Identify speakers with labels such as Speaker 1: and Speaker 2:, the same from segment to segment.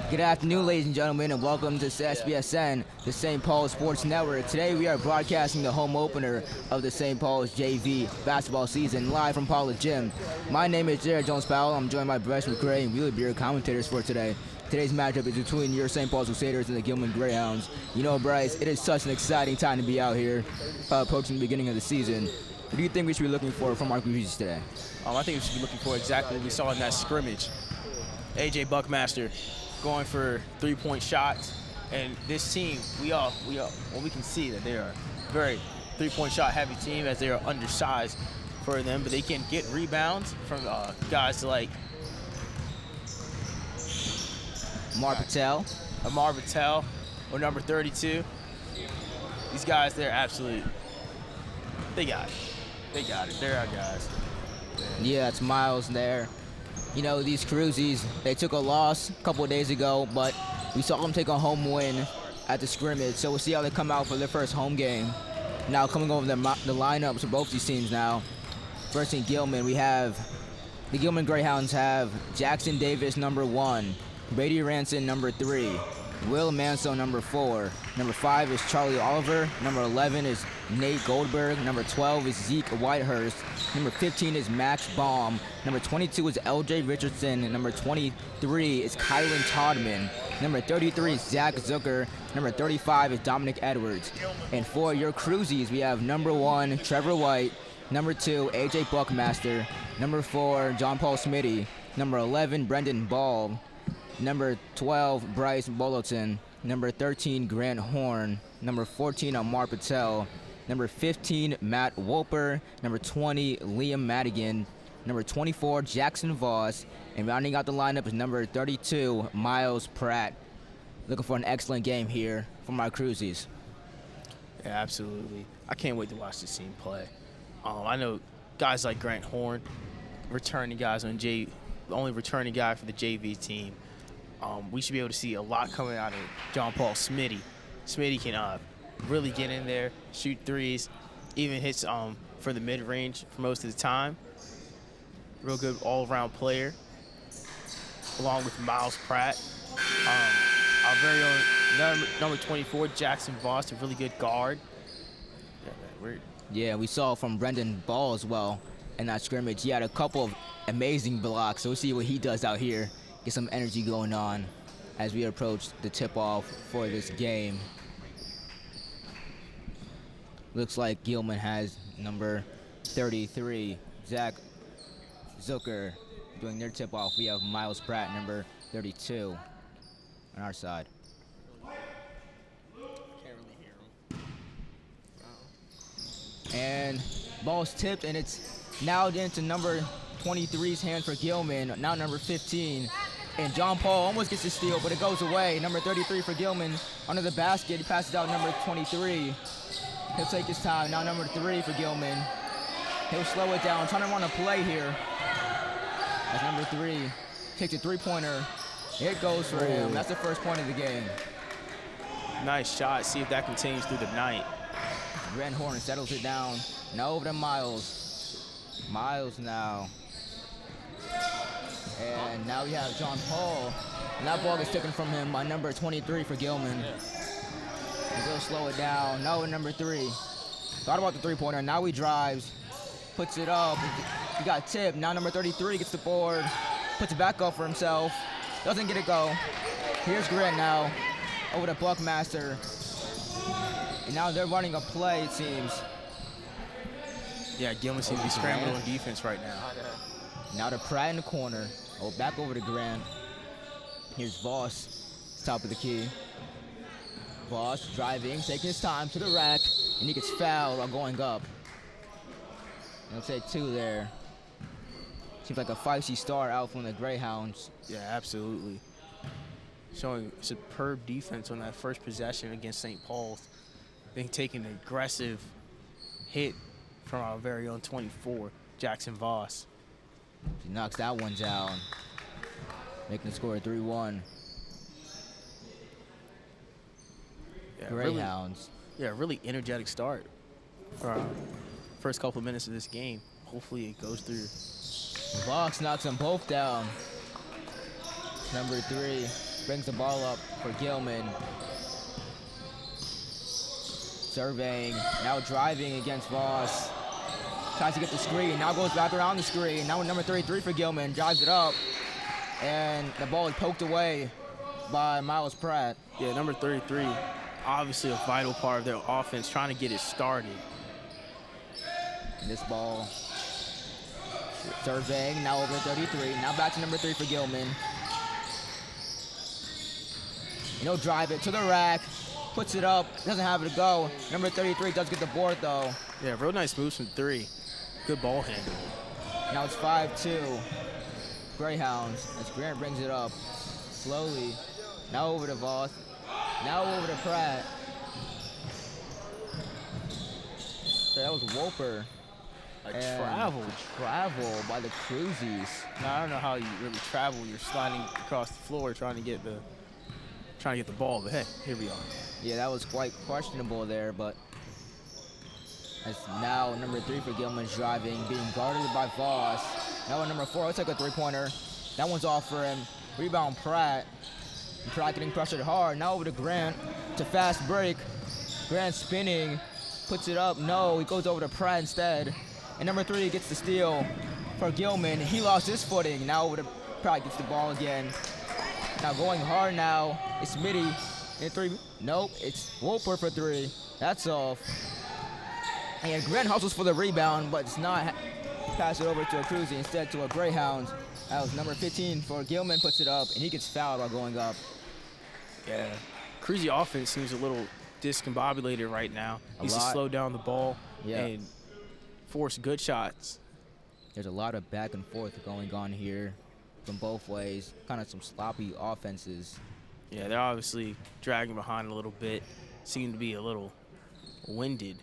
Speaker 1: Good afternoon, ladies and gentlemen, and welcome to SBSN, the St. Paul Sports Network. Today we are broadcasting the home opener of the St. Paul's JV basketball season live from Pollard Gym. My name is Jared Jones-Powell. I'm joined by Bryce McCray and Wheeler Beer commentators for today. Today's matchup is between your St. Paul's Crusaders and the Gilman Greyhounds. You know, Bryce, it is such an exciting time to be out here approaching the beginning of the season. What do you think we should be looking for from our Crusaders today?
Speaker 2: I think we should be looking for exactly what we saw in that scrimmage. A.J. Buckmaster going for three-point shots, and this team, we can see that they are a very three-point shot heavy team as they are undersized for them, but they can get rebounds from guys like
Speaker 1: Amar Patel
Speaker 2: or number 32. These guys, they're absolute. They got it. They're our guys.
Speaker 1: Yeah, it's Miles there. You know, these Cruzies, they took a loss a couple of days ago, but we saw them take a home win at the scrimmage, so we'll see how they come out for their first home game. Now, coming over the lineups for both these teams now. First in Gilman, we have the Gilman Greyhounds have Jackson Davis, number 1, Brady Ranson, number 3, Will Manso, number 4, number 5 is Charlie Oliver, number 11 is Nate Goldberg, number 12 is Zeke Whitehurst, number 15 is Max Baum, number 22 is LJ Richardson, and number 23 is Kylan Todman, number 33 is Zach Zucker, number 35 is Dominic Edwards. And for your Cruzies, we have number 1 Trevor White, number 2 AJ Buckmaster, number 4 John Paul Smitty, number 11 Brendan Ball, number 12 Bryce Bolton, number 13 Grant Horn, number 14 Amar Patel, number 15 Matt Wolper, number 20 Liam Madigan, number 24 Jackson Voss, and rounding out the lineup is number 32 Miles Pratt. Looking for an excellent game here from our Cruzies.
Speaker 2: Yeah, absolutely. I can't wait to watch this team play. I know guys like Grant Horn, returning guys on the only returning guy for the JV team. We should be able to see a lot coming out of John Paul Smitty. Smitty can really get in there, shoot threes, even hits for the mid-range for most of the time. Real good all-around player, along with Miles Pratt. Our very own number 24, Jackson Voss, a really good guard.
Speaker 1: Yeah, we saw from Brendan Ball as well in that scrimmage. He had a couple of amazing blocks, so we'll see what he does out here. Get some energy going on as we approach the tip-off for this game. Looks like Gilman has number 33, Zach Zucker, doing their tip-off. We have Miles Pratt, number 32, on our side.
Speaker 2: Can't really hear him.
Speaker 1: And ball's tipped, and it's now into number 23's hand for Gilman, now number 15. And John Paul almost gets the steal, but it goes away. Number 33 for Gilman under the basket. He passes out number 23. He'll take his time. Now number 3 for Gilman. He'll slow it down, trying to run a play here. As number 3 takes a three-pointer. It goes for him. That's the first point of the game.
Speaker 2: Nice shot. See if that continues through the night.
Speaker 1: Grant Horn settles it down. Now over to Miles. Miles now. And now we have John Paul. And that ball gets taken from him by number 23 for Gilman. He'll slow it down. Now with number 3. Thought about the three-pointer. Now he drives. Puts it up. He got tipped. Now number 33 gets the board. Puts it back up for himself. Doesn't get it go. Here's Grant now. Over to Buckmaster. And now they're running a play, it seems.
Speaker 2: Yeah, Gilman seems to be scrambling on defense right now.
Speaker 1: Now to Pratt in the corner. Oh, back over to Grant. Here's Voss, top of the key. Voss driving, taking his time to the rack, and he gets fouled while going up. He'll take 2 there. Seems like a feisty start out from the Greyhounds.
Speaker 2: Yeah, absolutely. Showing superb defense on that first possession against St. Paul's. Then taking an aggressive hit from our very own 24, Jackson Voss.
Speaker 1: He knocks that one down, making the score 3-1.
Speaker 2: Yeah,
Speaker 1: Greyhounds.
Speaker 2: Really energetic start for our first couple of minutes of this game. Hopefully it goes through.
Speaker 1: Voss knocks them both down. Number 3. brings the ball up for Gilman. Surveying, now driving against Voss. Tries to get the screen, now goes back around the screen. Now number 33 for Gilman, drives it up. And the ball is poked away by Miles Pratt.
Speaker 2: Yeah, number 33, obviously a vital part of their offense, trying to get it started.
Speaker 1: And this ball, surveying, now over to 33. Now back to number 3 for Gilman. And he'll drive it to the rack, puts it up, doesn't have it to go. Number 33 does get the board though.
Speaker 2: Yeah, real nice moves from 3. Good ball handling.
Speaker 1: Now it's 5-2. Greyhounds as Grant brings it up slowly. Now over to Voss. Now over to Pratt. So that was Wolper.
Speaker 2: Travel
Speaker 1: by the Cruzies.
Speaker 2: Now, I don't know how you really travel. You're sliding across the floor trying to get the ball, but hey, here we are.
Speaker 1: Yeah, that was quite questionable there, but as now number 3 for Gilman's driving, being guarded by Voss. Now number 4, let's take a 3-pointer. That one's off for him. Rebound Pratt. And Pratt getting pressured hard. Now over to Grant to fast break. Grant spinning, puts it up. No, he goes over to Pratt instead. And number 3 gets the steal for Gilman. He lost his footing. Now over to Pratt, gets the ball again. Now going hard now. It's Mitty in 3. Nope, it's Wolper for 3. That's off. And Grant hustles for the rebound, but it's not. Pass it over to a Cruzy, instead to a Greyhound. That was number 15 for Gilman, puts it up, and he gets fouled while going up.
Speaker 2: Yeah, Cruzy offense seems a little discombobulated right now. Needs to slow down the ball and force good shots.
Speaker 1: There's a lot of back and forth going on here from both ways. Kind of some sloppy offenses.
Speaker 2: Yeah, they're obviously dragging behind a little bit. Seem to be a little winded.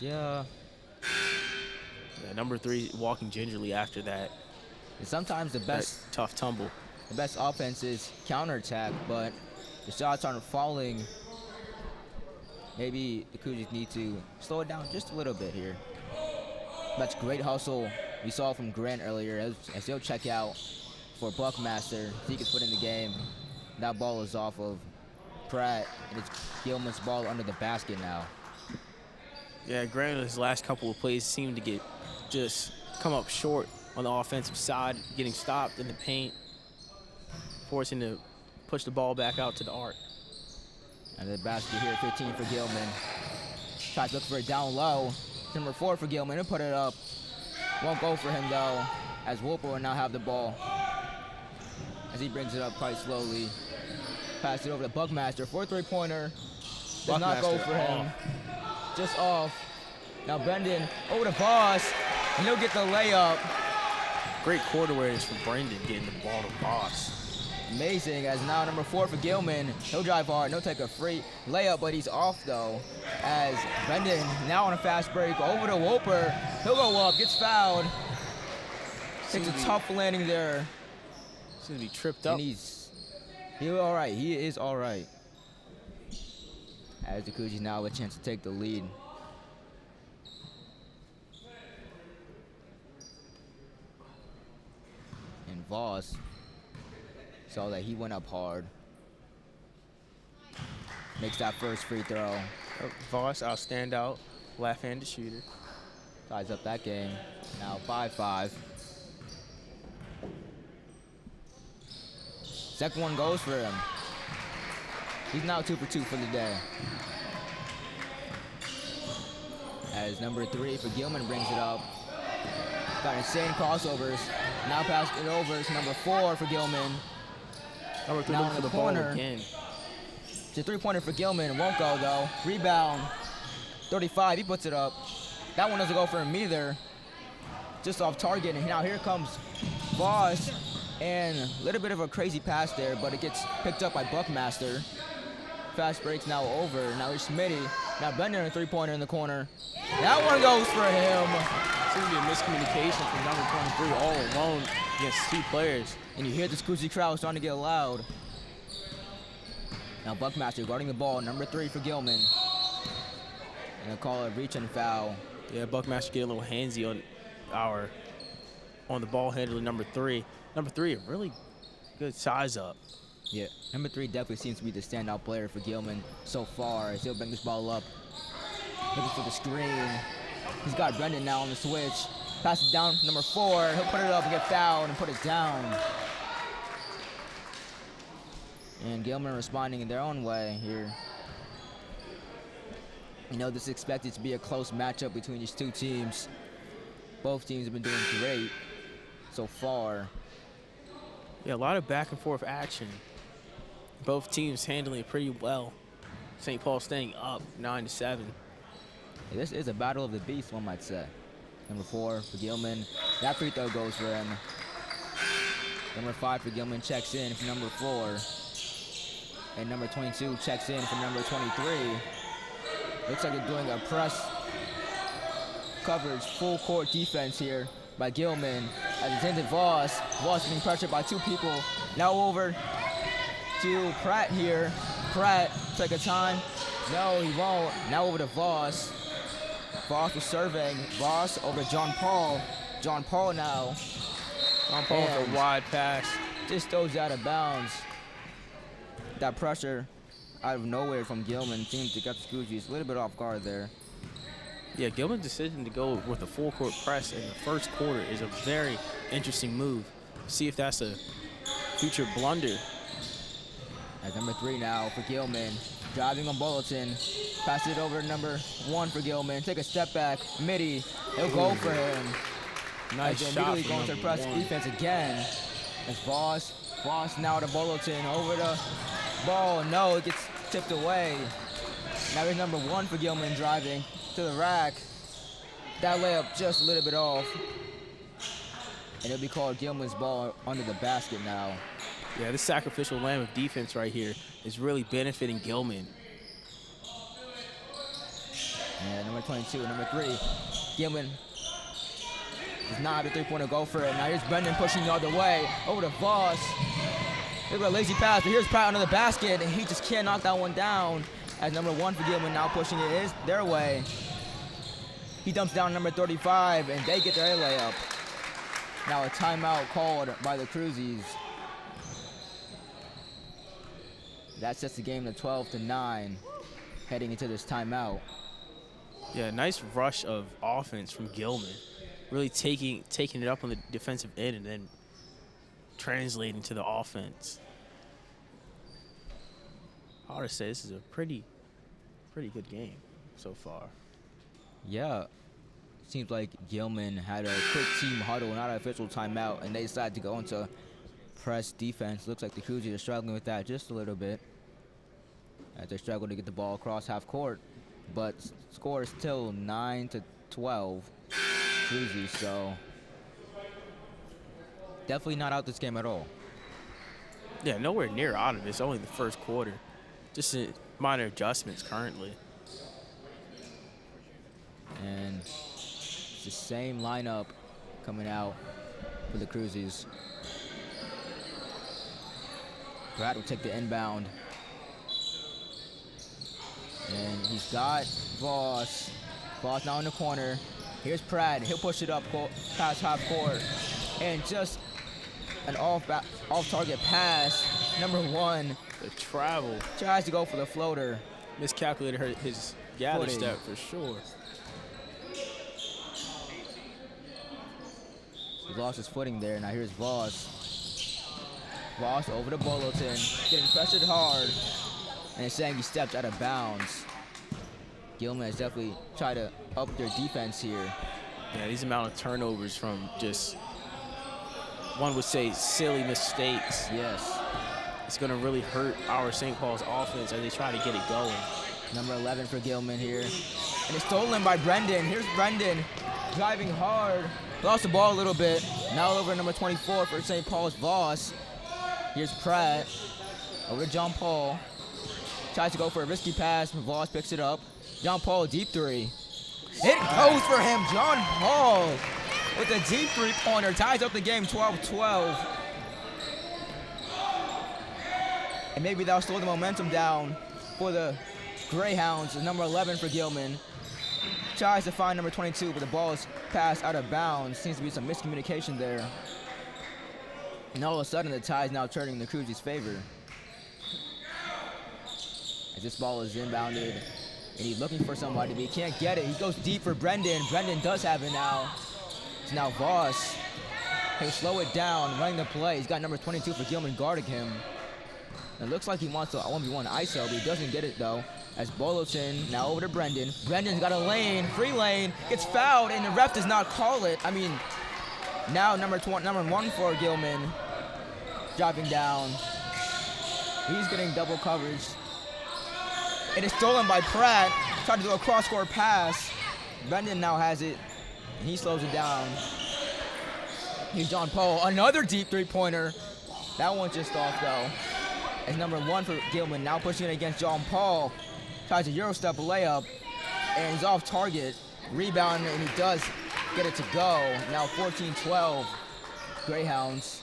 Speaker 1: Yeah.
Speaker 2: Yeah, number 3 walking gingerly after that.
Speaker 1: And sometimes the best
Speaker 2: tough tumble.
Speaker 1: The best offense is counterattack, but the shots aren't falling. Maybe the Cougars need to slow it down just a little bit here. That's great hustle we saw from Grant earlier as he'll check out for Buckmaster. He gets put in the game. That ball is off of Pratt, and it's Gilman's ball under the basket now.
Speaker 2: Yeah, Grant, his last couple of plays seemed to just come up short on the offensive side, getting stopped in the paint, forcing to push the ball back out to the arc.
Speaker 1: And the basket here, 15 for Gilman. Tries to look for it down low. Number 4 for Gilman, he'll put it up. Won't go for him though, as Wolper will now have the ball. As he brings it up quite slowly. Pass it over to Buckmaster for a 3-pointer. Does not go for him. Just off. Now Brendan over to Voss, and he'll get the layup.
Speaker 2: Great court awareness from Brendan getting the ball to Voss.
Speaker 1: Amazing, as now number 4 for Gilman. He'll drive hard, he'll take a free layup, but he's off though. As Brendan now on a fast break over to Wolper. He'll go up, gets fouled. Takes a tough landing there.
Speaker 2: Seems to be tripped up.
Speaker 1: And he's all right, he is all right. As the Cougars now have a chance to take the lead. And Voss saw that he went up hard. Makes that first free throw.
Speaker 2: Voss, our standout left-handed shooter.
Speaker 1: Ties up that game. Now 5-5. Second one goes for him. He's now 2 for 2 for the day. As number 3 for Gilman brings it up. Got insane crossovers. Now pass it over to number 4 for Gilman.
Speaker 2: Number 3
Speaker 1: now
Speaker 2: for
Speaker 1: in
Speaker 2: the
Speaker 1: corner.
Speaker 2: ball again.
Speaker 1: It's a 3-pointer for Gilman. Won't go though. Rebound. 35. He puts it up. That one doesn't go for him either. Just off target. And now here comes Voss. And a little bit of a crazy pass there, but it gets picked up by Buckmaster. Fast breaks now over. Now here's Smitty. Now Bender in a 3-pointer in the corner. That one goes for him.
Speaker 2: Seems to be a miscommunication from number 23 all alone against 2 players.
Speaker 1: And you hear the Scusi crowd starting to get loud. Now Buckmaster guarding the ball, number 3 for Gilman. And they'll call a reach and foul.
Speaker 2: Yeah, Buckmaster get a little handsy on the ball handler, number 3. Number 3, a really Good size up.
Speaker 1: Yeah, number 3 definitely seems to be the standout player for Gilman so far as he'll bring this ball up. Looking for the screen. He's got Brendan now on the switch. Pass it down, number 4. He'll put it up and get fouled and put it down. And Gilman responding in their own way here. You know, this is expected to be a close matchup between these two teams. Both teams have been doing great so far.
Speaker 2: Yeah, a lot of back and forth action. Both teams handling it pretty well. St. Paul staying up 9-7.
Speaker 1: Yeah, this is a battle of the beasts, one might say. Number 4 for Gilman. That free throw goes for him. Number 5 for Gilman checks in for number 4. And number 22 checks in for number 23. Looks like they're doing a press coverage, full court defense here by Gilman. As it's into Voss. Voss getting pressured by 2 people. Now over to Pratt here. Pratt, take a time. No, he won't. Now over to Voss. Voss was serving. Voss over to John Paul. John Paul now.
Speaker 2: John Paul with a wide pass.
Speaker 1: Just throws out of bounds. That pressure out of nowhere from Gilman seemed to get the Scroogies a little bit off guard there.
Speaker 2: Yeah, Gilman's decision to go with a full court press in the first quarter is a very interesting move. See if that's a future blunder.
Speaker 1: As number 3 now for Gilman. Driving on Bulletin. Pass it over to number 1 for Gilman. Take a step back. Midi. He'll go for him.
Speaker 2: Nice
Speaker 1: As
Speaker 2: shot.
Speaker 1: immediately going to press defense again. As Voss now to Bulletin. Over the ball. No, it gets tipped away. Now here's number 1 for Gilman driving to the rack. That layup just a little bit off. And it'll be called Gilman's ball under the basket now.
Speaker 2: Yeah, this sacrificial lamb of defense right here is really benefiting Gilman.
Speaker 1: And number 22, number 3. Gilman does not have a 3-pointer go for it. Now here's Brendan pushing the other way. Over to Voss. Look at a lazy pass, but here's Pratt under the basket, and he just can't knock that one down. As number 1 for Gilman now pushing it is their way. He dumps down number 35, and they get their layup. Now a timeout called by the Cruzies. That sets the game to 12-9 heading into this timeout.
Speaker 2: Yeah, nice rush of offense from Gilman. Really taking it up on the defensive end and then translating to the offense. I ought to say this is a pretty good game so far.
Speaker 1: Yeah, seems like Gilman had a quick team huddle, not an official timeout, and they decided to go into press defense. Looks like the Cruzies are struggling with that just a little bit as they struggle to get the ball across half court. But score is still 9-12 Cruzies, so definitely not out this game at all.
Speaker 2: Yeah, nowhere near out of it. It's only the first quarter. Just minor adjustments currently.
Speaker 1: And it's the same lineup coming out for the Cruzies. Brad will take the inbound. And he's got Voss. Voss now in the corner. Here's Pratt. He'll push it up past half court. And just an off-target pass. Number 1.
Speaker 2: The travel.
Speaker 1: Tries to go for the floater.
Speaker 2: Miscalculated his gather step for sure.
Speaker 1: He lost his footing there. Now here's Voss. Voss over to Bulletin. Getting pressured hard. And it's saying he stepped out of bounds. Gilman has definitely tried to up their defense here.
Speaker 2: Yeah, these amount of turnovers from just, one would say, silly mistakes.
Speaker 1: Yes.
Speaker 2: It's going to really hurt our St. Paul's offense as they try to get it going.
Speaker 1: Number 11 for Gilman here. And it's stolen by Brendan. Here's Brendan driving hard. Lost the ball a little bit. Now over number 24 for St. Paul's Voss. Here's Pratt. Over to John Paul. Tries to go for a risky pass. Voss picks it up. John Paul, deep 3. It goes for him. John Paul with a deep 3-pointer. Ties up the game 12-12. And maybe that'll slow the momentum down for the Greyhounds. Number 11 for Gilman. Tries to find number 22, but the ball is passed out of bounds. Seems to be some miscommunication there. And all of a sudden, the tide is now turning in the Cruzy's favor. As this ball is inbounded, and he's looking for somebody, but he can't get it. He goes deep for Brendan. Brendan does have it now. It's now Voss. He'll slow it down, running the play. He's got number 22 for Gilman guarding him. It looks like he wants a 1v1 ISO, but he doesn't get it though. As Bolotin now over to Brendan. Brendan's got a lane, free lane, gets fouled, and the ref does not call it. I mean, now number 1 for Gilman, dropping down. He's getting double coverage. It is stolen by Pratt. Tried to do a cross-court pass. Brendan now has it, and he slows it down. Here's John Paul, another deep three-pointer. That one's just off though. As number 1 for Gilman, now pushing it against John Paul. Tries a Euro step layup, and he's off target. Rebound, and he does get it to go. Now 14-12, Greyhounds.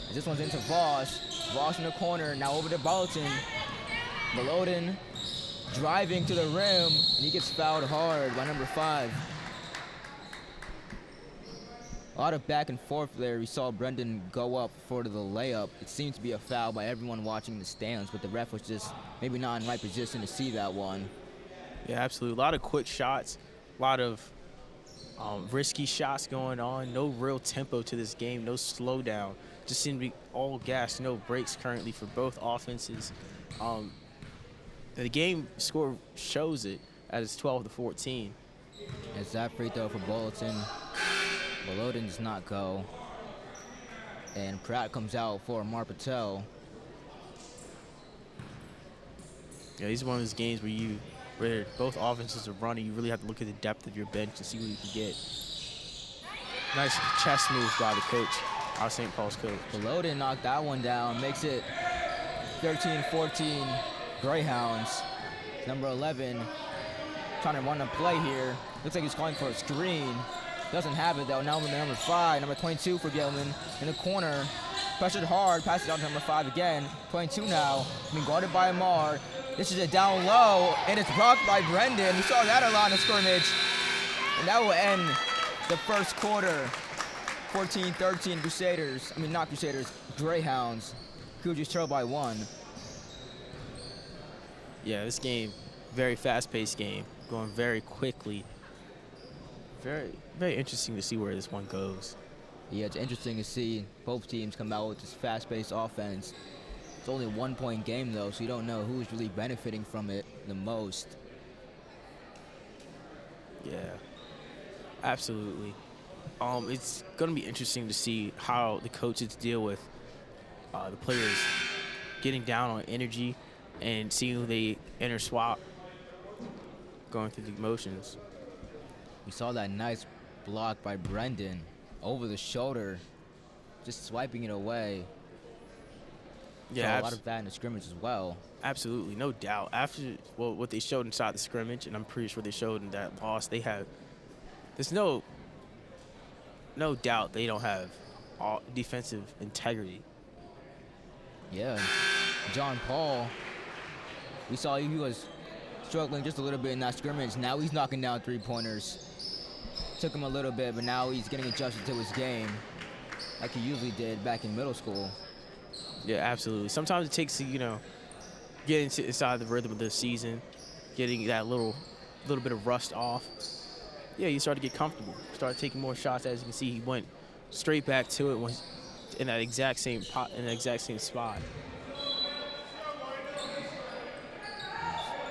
Speaker 1: As this one's into Voss. Voss in the corner, now over to Bolotin. Bolotin driving to the rim, and he gets fouled hard by number 5. A lot of back and forth there. We saw Brendan go up for the layup. It seemed to be a foul by everyone watching the stands, but the ref was just maybe not in the right position to see that one.
Speaker 2: Yeah, absolutely. A lot of quick shots, a lot of risky shots going on. No real tempo to this game, no slowdown. Just seemed to be all gas, no breaks currently for both offenses. The game score shows it as 12-14.
Speaker 1: As that free throw for Bolotin. Bolotin does not go. And Pratt comes out for Amar Patel.
Speaker 2: Yeah, these are one of those games where both offenses are running. You really have to look at the depth of your bench and see what you can get. Nice chest move by the coach, our St. Paul's coach.
Speaker 1: Bolotin knocked that one down, makes it 13-14 Greyhounds. Number 11 trying to run a play here. Looks like he's calling for a screen. Doesn't have it though. Now number 5, number 22 for Gilman in the corner. Pressured hard, passes out to number 5 again. 22 now, being guarded by Amar. This is a down low, and it's blocked by Brendan. We saw that a lot in the scrimmage. And that will end the first quarter. 14-13 Crusaders. I mean, not Crusaders, Greyhounds. Cougars trail by 1.
Speaker 2: Yeah, this game, very fast-paced game, going very quickly. Very, very interesting to see where this one goes.
Speaker 1: Yeah, it's interesting to see both teams come out with this fast-paced offense. It's only a 1-point game, though, so you don't know who's really benefiting from it the most.
Speaker 2: Yeah, absolutely. It's going to be interesting to see how the coaches deal with the players getting down on energy and seeing who they inter-swap going through the motions.
Speaker 1: We saw that nice block by Brendan over the shoulder, just swiping it away.
Speaker 2: Yeah,
Speaker 1: saw a lot of that in the scrimmage as well.
Speaker 2: Absolutely, no doubt. After what they showed inside the scrimmage, and I'm pretty sure they showed in that loss, there's no doubt they don't have all defensive integrity.
Speaker 1: Yeah, John Paul, we saw he was struggling just a little bit in that scrimmage. Now he's knocking down three-pointers. Took him a little bit, but now he's getting adjusted to his game like he usually did back in middle school.
Speaker 2: Yeah, absolutely. Sometimes it takes, getting inside the rhythm of the season, getting that little bit of rust off. Yeah, you start to get comfortable. Start taking more shots. As you can see, he went straight back to it in that exact same spot.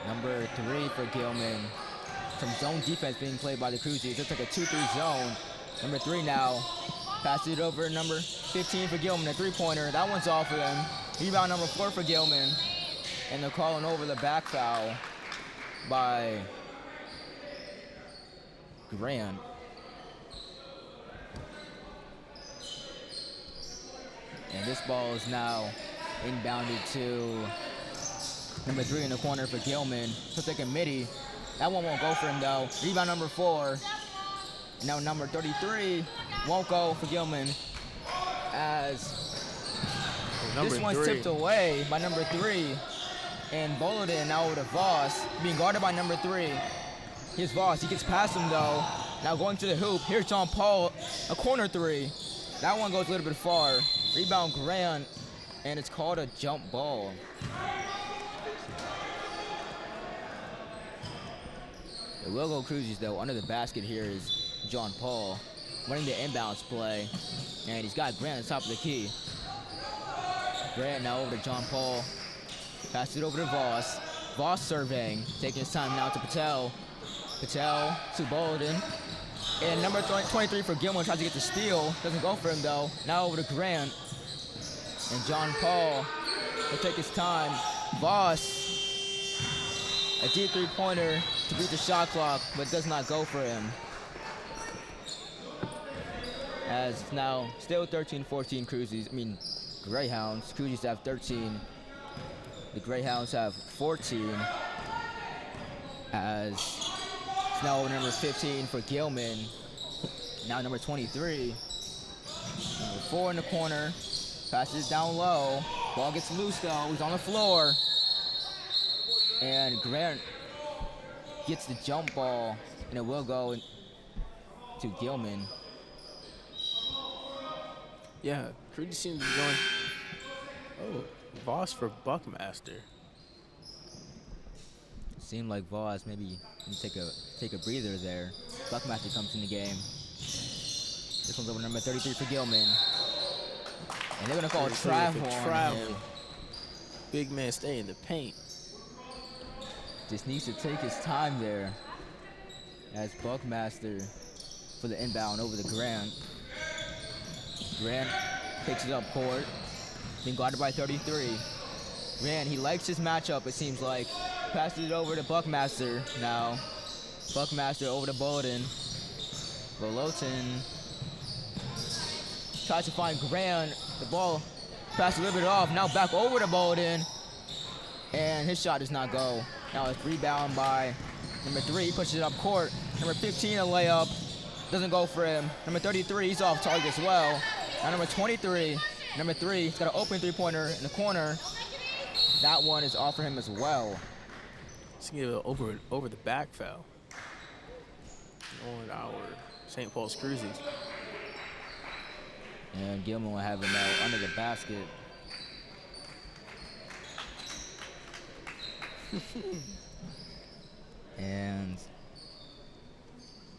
Speaker 1: Number 3 for Gilman. Some zone defense being played by the Cruzies. It's like a 2-3 zone. Number 3 now. Passes it over to number 15 for Gilman, a three-pointer. That one's off of him. Rebound number 4 for Gilman. And they're calling over the back foul by Grant. And this ball is now inbounded to number 3 in the corner for Gilman. Looks like a midi. That one won't go for him though. Rebound number 4. And now number 33 won't go for Gilman as this one's tipped away by number 3. And Bolotin now over to Voss, being guarded by number 3. Here's Voss, he gets past him though. Now going to the hoop, here's John Paul, a corner 3. That one goes a little bit far. Rebound Grant, and it's called a jump ball. It will go Cruzies though. Under the basket here is John Paul running the inbounds play, and he's got Grant at the top of the key. Grant now over to John Paul. Passes it over to Voss. Voss surveying, taking his time now to Patel. Patel to Bolden. And number 23 for Gilman tries to get the steal. Doesn't go for him though. Now over to Grant. And John Paul will take his time. Voss, a deep three-pointer to beat the shot clock, but does not go for him. As it's now still 13-14 Cruzies. Greyhounds. Cruzies have 13. The Greyhounds have 14. As it's now over number 15 for Gilman. Now number 23. Number 4 in the corner. Passes down low. Ball gets loose though. He's on the floor. And Grant gets the jump ball, and it will go to Gilman.
Speaker 2: Yeah, Cruzies seems to be going. Oh, Voss for Buckmaster.
Speaker 1: Seemed like Voss maybe take a breather there. Buckmaster comes in the game. This one's over number 33 for Gilman. And they're gonna call travel on him.
Speaker 2: Big man stay in the paint.
Speaker 1: Just needs to take his time there. As Buckmaster for the inbound over the Grant. Grant picks it up court. Being guarded by 33. Grant, he likes his matchup, it seems like. Passes it over to Buckmaster now. Buckmaster over to Bolden. Volotin tries to find Grant. The ball passed a little bit off. Now back over to Bolden. And his shot does not go. Now it's rebound by number 3. He pushes it up court. Number 15 a layup. Doesn't go for him. Number 33, he's off target as well. Now number 23. Number 3, he's got an open three-pointer in the corner. That one is off for him as well.
Speaker 2: Let's give it over the back foul on our St. Paul's Cruzies.
Speaker 1: And Gilman will have him out under the basket. And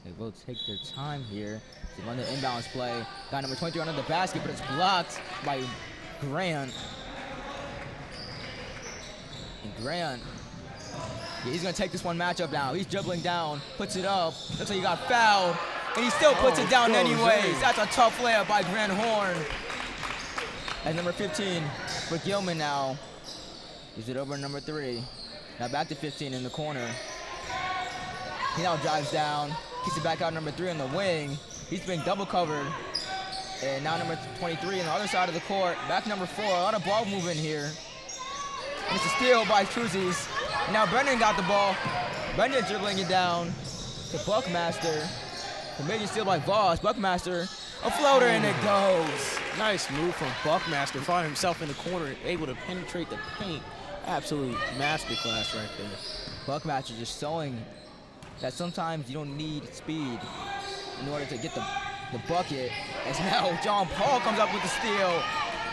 Speaker 1: they will take their time here to run the inbounds play. Got number 23 under the basket, but it's blocked by Grant. And Grant, yeah, he's gonna take this one matchup now. He's dribbling down, puts it up. Looks like he got fouled, and he still puts it down anyways. That's a tough layup by Grant Horn. And number 15 for Gilman now. Gives it over to number 3. Now back to 15 in the corner. He now drives down, kicks it back out number 3 on the wing. He's being double covered. And now number 23 on the other side of the court. Back number 4, a lot of ball movement here. And it's a steal by Cruzies. Now Brendan got the ball. Brendan dribbling it down to Buckmaster. The major steal by Voss. Buckmaster, a floater, and it goes.
Speaker 2: Nice move from Buckmaster. Found himself in the corner, able to penetrate the paint. Absolute masterclass right there.
Speaker 1: Buckmaster just showing that sometimes you don't need speed in order to get the bucket. As now John Paul comes up with the steal.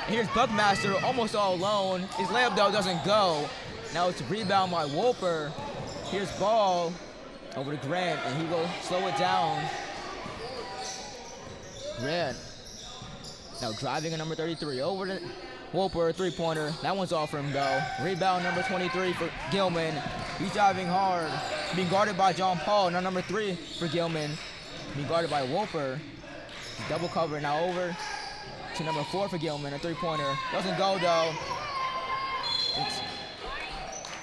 Speaker 1: And here's Buckmaster almost all alone. His layup though doesn't go. Now it's a rebound by Wolper. Here's ball over to Grant, and he will slow it down. Grant now driving at number 33 over to Wolper, a three-pointer. That one's off for him though. Rebound number 23 for Gilman. He's driving hard. Being guarded by John Paul. Now number 3 for Gilman. Being guarded by Wolper. He's double cover now over to number 4 for Gilman, a three-pointer. Doesn't go though.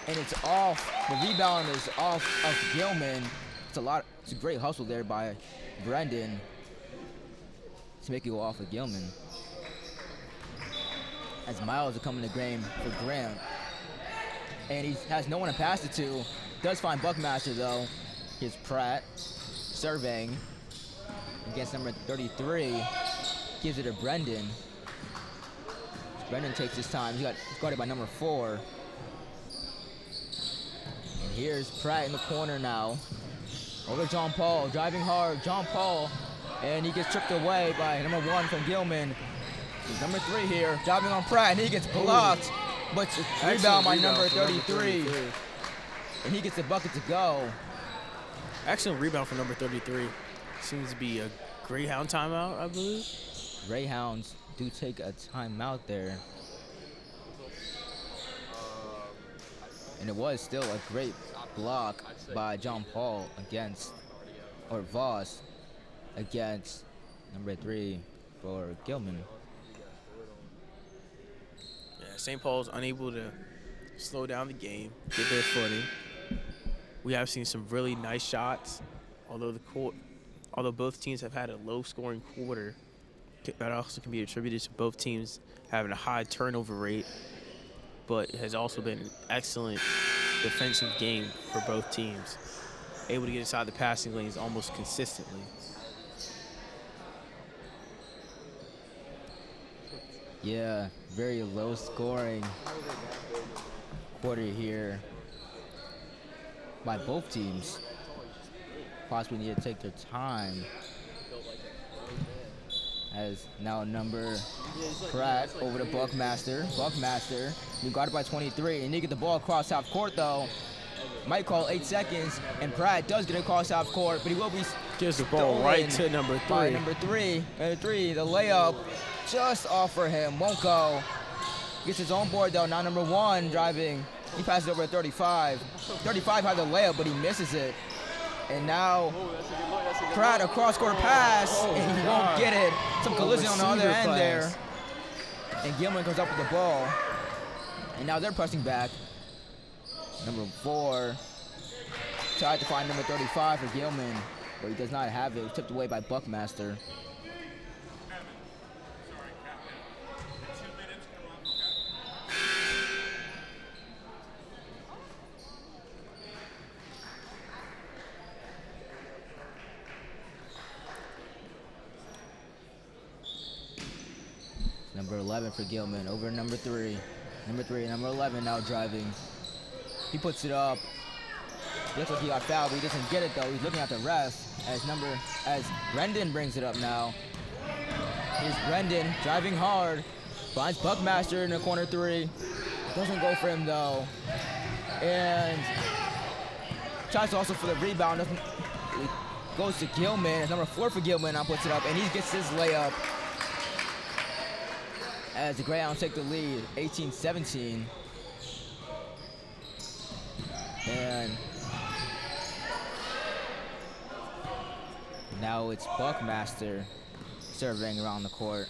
Speaker 1: It's off. The rebound is off of Gilman. It's a great hustle there by Brendan to make it go off of Gilman. As Miles are coming to game for Grant. And he has no one to pass it to. Does find Buckmaster though. Here's Pratt surveying against number 33. Gives it to Brendan. Brendan takes his time. He's guarded by number 4. And here's Pratt in the corner now. Over John Paul, driving hard. John Paul, and he gets tripped away by number 1 from Gilman. Number 3 here, driving on Pratt, and he gets blocked. But rebound by number 33. And he gets the bucket to go.
Speaker 2: Excellent rebound for number 33. Seems to be a Greyhound timeout, I believe.
Speaker 1: Greyhounds do take a timeout there. And it was still a great block by John Paul against, or Voss against number 3 for Gilman.
Speaker 2: Yeah, St. Paul's unable to slow down the game, get their footing. We have seen some really nice shots, although both teams have had a low-scoring quarter. That also can be attributed to both teams having a high turnover rate, but it has also been an excellent defensive game for both teams, able to get inside the passing lanes almost consistently.
Speaker 1: Yeah, very low scoring quarter here by both teams. Possibly need to take their time. As now number Pratt over to Buckmaster. Buckmaster, we guarded by 23, and they get the ball across half court though. Might call 8 seconds, and Pratt does get across half court, but he will be
Speaker 2: gives the ball right to number 3.
Speaker 1: By number 3. Number 3, the layup just off for him, won't go. Gets his own board though. Now number 1 driving. He passes over to 35. 35 had the layup, but he misses it. And now Pratt a cross-court pass, and he won't get it. Some collision on the other end there. And Gilman comes up with the ball. And now they're pressing back. Number 4 tried to find number 35 for Gilman, but he does not have it. It was tipped away by Buckmaster. Number 11 for Gilman over number 3. Number 3, number 11 now driving. He puts it up. Looks like he got fouled, but he doesn't get it though. He's looking at the ref as Brendan brings it up now. Here's Brendan driving hard. Finds Buckmaster in the corner 3. Doesn't go for him though. And tries also for the rebound. It goes to Gilman. It's number 4 for Gilman now puts it up, and he gets his layup. As the Greyhounds take the lead, 18-17. And now it's Buckmaster serving around the court.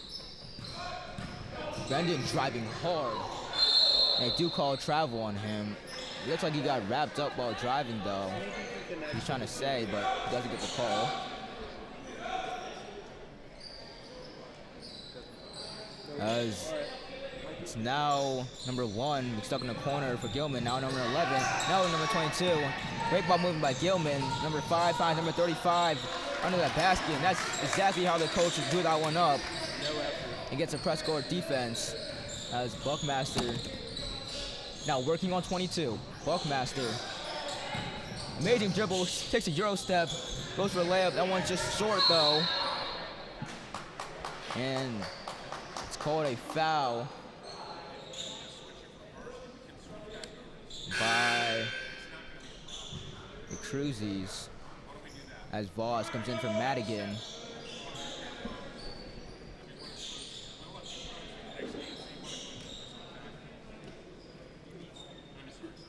Speaker 1: Brendan driving hard. They do call travel on him. It looks like he got wrapped up while driving though. He's trying to say, but he doesn't get the call. As it's now number 1 stuck in the corner for Gilman. Now number 11. Now number 22. Great ball movement by Gilman. Number 5 finds number 35 under that basket. And that's exactly how the coaches drew that one up. He gets a press court defense as Buckmaster now working on 22. Buckmaster. Amazing dribble. Takes a Euro step. Goes for a layup. That one's just short though. And called a foul by the Cruzies as Voss comes in from Madigan.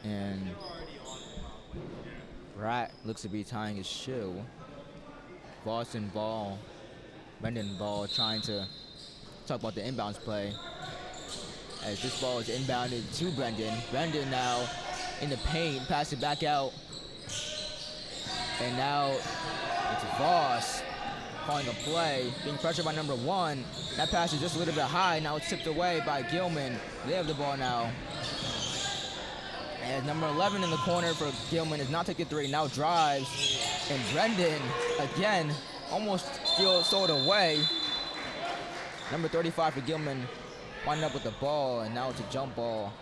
Speaker 1: And Rat looks to be tying his shoe. Voss and Ball, Brendan Ball trying to talk about the inbounds play as this ball is inbounded to Brendan. Brendan now in the paint, pass it back out. And now it's Voss calling a play, being pressured by number 1. That pass is just a little bit high. Now it's tipped away by Gilman. They have the ball now. And number 11 in the corner for Gilman is not taking 3, now drives. And Brendan, again, almost stole it away. Number 35 for Gilman winding up with the ball, and now it's a jump ball.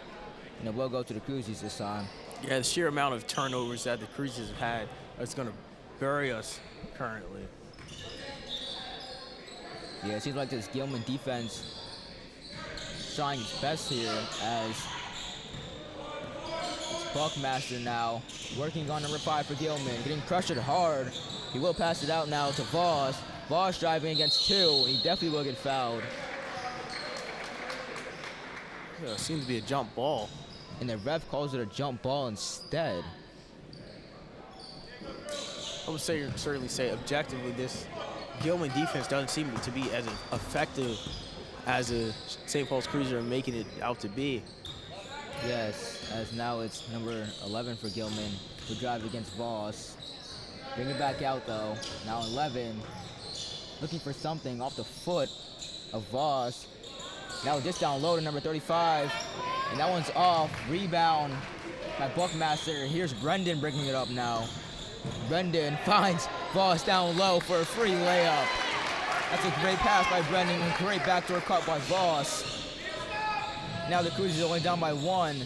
Speaker 1: And it will go to the Cruzies this time.
Speaker 2: Yeah, the sheer amount of turnovers that the Cruzies have had is going to bury us currently.
Speaker 1: Yeah, it seems like this Gilman defense trying his best here as Buckmaster now working on number 5 for Gilman, getting pressured hard. He will pass it out now to Voss. Voss driving against 2. He definitely will get fouled.
Speaker 2: Yeah, it seems to be a jump ball.
Speaker 1: And the ref calls it a jump ball instead.
Speaker 2: I would certainly say objectively, this Gilman defense doesn't seem to be as effective as a St. Paul's Cruiser are making it out to be.
Speaker 1: Yes, as now it's number 11 for Gilman who drive against Voss. Bring it back out though. Now 11, looking for something off the foot of Voss. Now just down low to number 35, and that one's off. Rebound by Buckmaster. Here's Brendan bringing it up now. Brendan finds Voss down low for a free layup. That's a great pass by Brendan and great backdoor cut by Voss. Now the Cruisers only down by 1,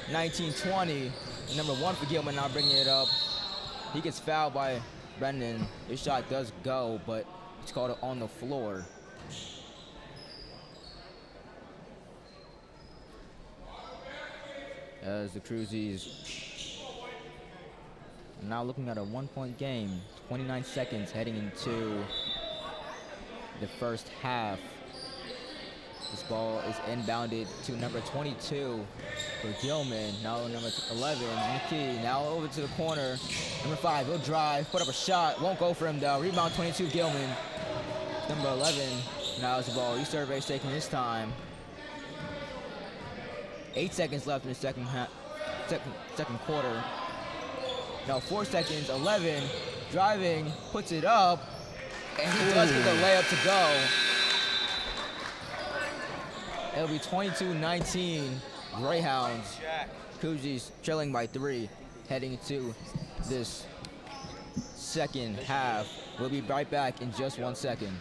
Speaker 1: 19-20. Number 1 for Gilman now bringing it up. He gets fouled by Brendan. His shot does go, but it's called on the floor. As the Cruisies are now looking at a 1-point game, 29 seconds heading into the first half. This ball is inbounded to number 22 for Gilman. Now number 11, McKee. Now over to the corner. Number 5, he'll drive, put up a shot. Won't go for him though. Rebound 22, Gilman. Number 11 now has the ball. Easterbay's taking his time. 8 seconds left in the second quarter. Now 4 seconds, 11, driving, puts it up, and he does get the layup to go. It'll be 22-19, Greyhounds. Cougars trailing by 3, heading into this second half. We'll be right back in just 1 second.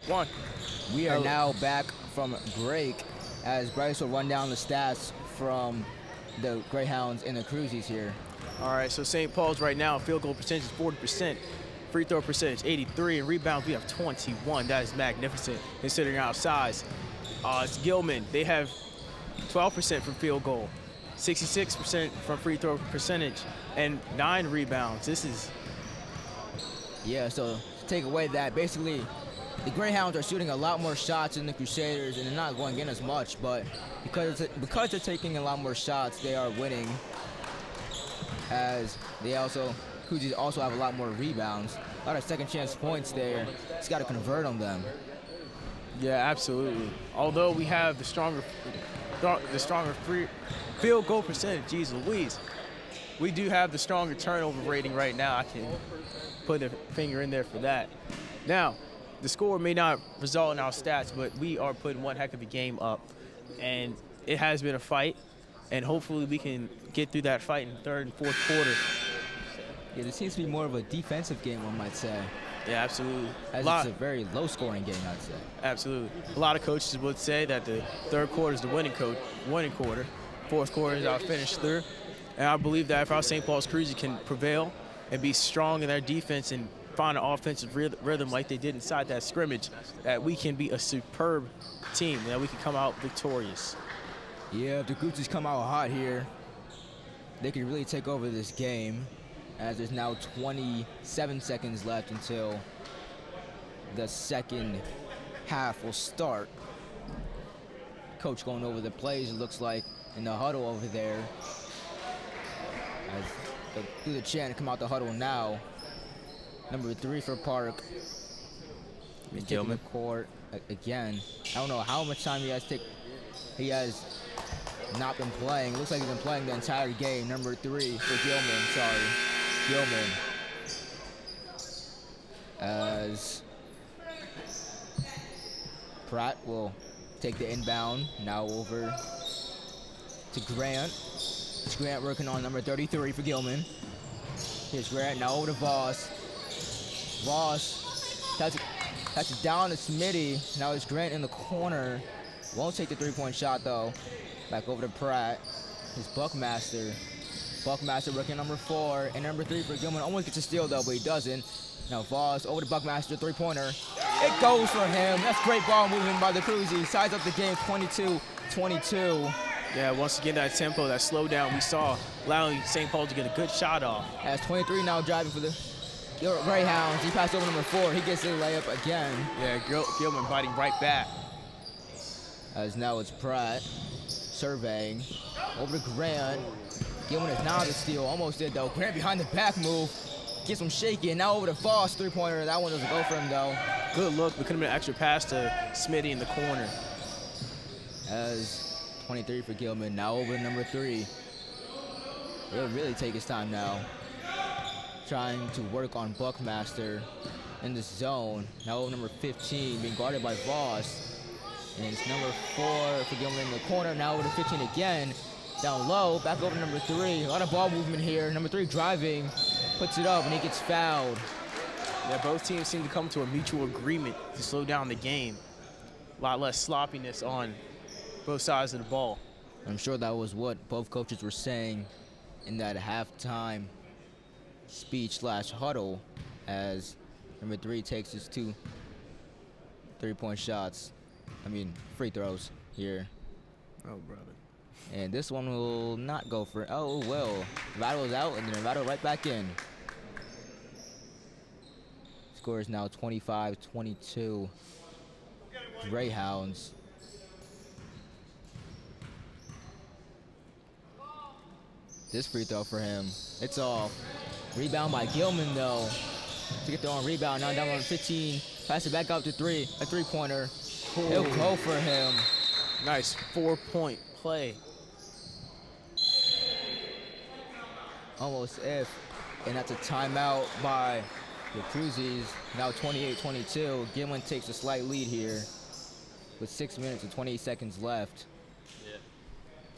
Speaker 2: one.
Speaker 1: We are now back from break as Bryce will run down the stats from the Greyhounds and the Cruisies here.
Speaker 2: All right, so St. Paul's right now, field goal percentage is 40%, free throw percentage 83, and rebounds we have 21. That is magnificent considering our size. It's Gilman. They have 12% from field goal, 66% from free throw percentage, and 9 rebounds. This is...
Speaker 1: Yeah, so to take away that, basically, the Greyhounds are shooting a lot more shots than the Crusaders, and they're not going in as much, but because they're taking a lot more shots, they are winning, as they also, Cruisies also have a lot more rebounds. A lot of second chance points there. Just got to convert on them.
Speaker 2: Yeah, absolutely. Although we have the stronger free field goal percentage, geez Louise, we do have the stronger turnover rating right now. I can put a finger in there for that. Now, the score may not result in our stats, but we are putting one heck of a game up, and it has been a fight, and hopefully we can get through that fight in the third and fourth quarter.
Speaker 1: Yeah, this seems to be more of a defensive game, one might say.
Speaker 2: Yeah, absolutely.
Speaker 1: As it's a very low-scoring game, I'd say.
Speaker 2: Absolutely. A lot of coaches would say that the third quarter is the winning quarter. Fourth quarter is our finish through. And I believe that if our St. Paul's Cruisies can prevail and be strong in their defense and find an offensive rhythm like they did inside that scrimmage, that we can be a superb team, that we can come out victorious.
Speaker 1: Yeah, if the Cruisies come out hot here, they can really take over this game, as there's now 27 seconds left until the second half will start. Coach going over the plays, it looks like, in the huddle over there. As through the chant, come out the huddle now. Number 3 for Park.
Speaker 2: Gilman.
Speaker 1: The court again. I don't know how much time he has not been playing. Looks like he's been playing the entire game. Number 3 for Gilman, Gilman. As Pratt will take the inbound. Now over to Grant. It's Grant working on number 33 for Gilman. Here's Grant, now over to Voss. Voss has it down to Smitty. Now it's Grant in the corner. Won't take the three-point shot though. Back over to Pratt. Here's Buckmaster. Buckmaster working number 4 and number 3 for Gilman. Almost gets a steal though, but he doesn't. Now Voss over to Buckmaster, three-pointer. It goes for him. That's great ball movement by the Cruisies. Ties up the game 22-22.
Speaker 2: Yeah, once again, that tempo, that slowdown we saw, allowing St. Paul to get a good shot off.
Speaker 1: As 23 now driving for the Greyhounds. He passed over number 4. He gets the layup again.
Speaker 2: Yeah, Gilman biting right back.
Speaker 1: As now it's Pratt surveying. Over to Grant. Gilman is now the steal. Almost did though. Grant behind the back move. Gets him shaking. Now over to Voss, three-pointer. That one doesn't go for him though.
Speaker 2: Good look. But could have been an extra pass to Smitty in the corner.
Speaker 1: As 23 for Gilman. Now over to number 3. He'll really take his time now. Trying to work on Buckmaster in the zone. Now over number 15, being guarded by Voss. And it's number 4 for Gilman in the corner. Now over to 15 again. Down low, back over to number 3. A lot of ball movement here. Number 3 driving, puts it up, and he gets fouled.
Speaker 2: Yeah, both teams seem to come to a mutual agreement to slow down the game. A lot less sloppiness on both sides of the ball.
Speaker 1: I'm sure that was what both coaches were saying in that halftime speech / huddle, as number 3 takes his 2 three-point shots. Free throws here.
Speaker 2: Oh, brother.
Speaker 1: And this one will not go for, oh, well. Nevada is out, and then Nevada right back in. Score is now 25-22. Greyhounds. This free throw for him. It's off. Rebound by Gilman, though. To get their own rebound. Now down on 15. Pass it back out to 3. A three-pointer. It'll go for him.
Speaker 2: Nice 4-point play.
Speaker 1: Almost if. And that's a timeout by the Cruisies. Now 28-22. Gilman takes a slight lead here with 6 minutes and 28 seconds left.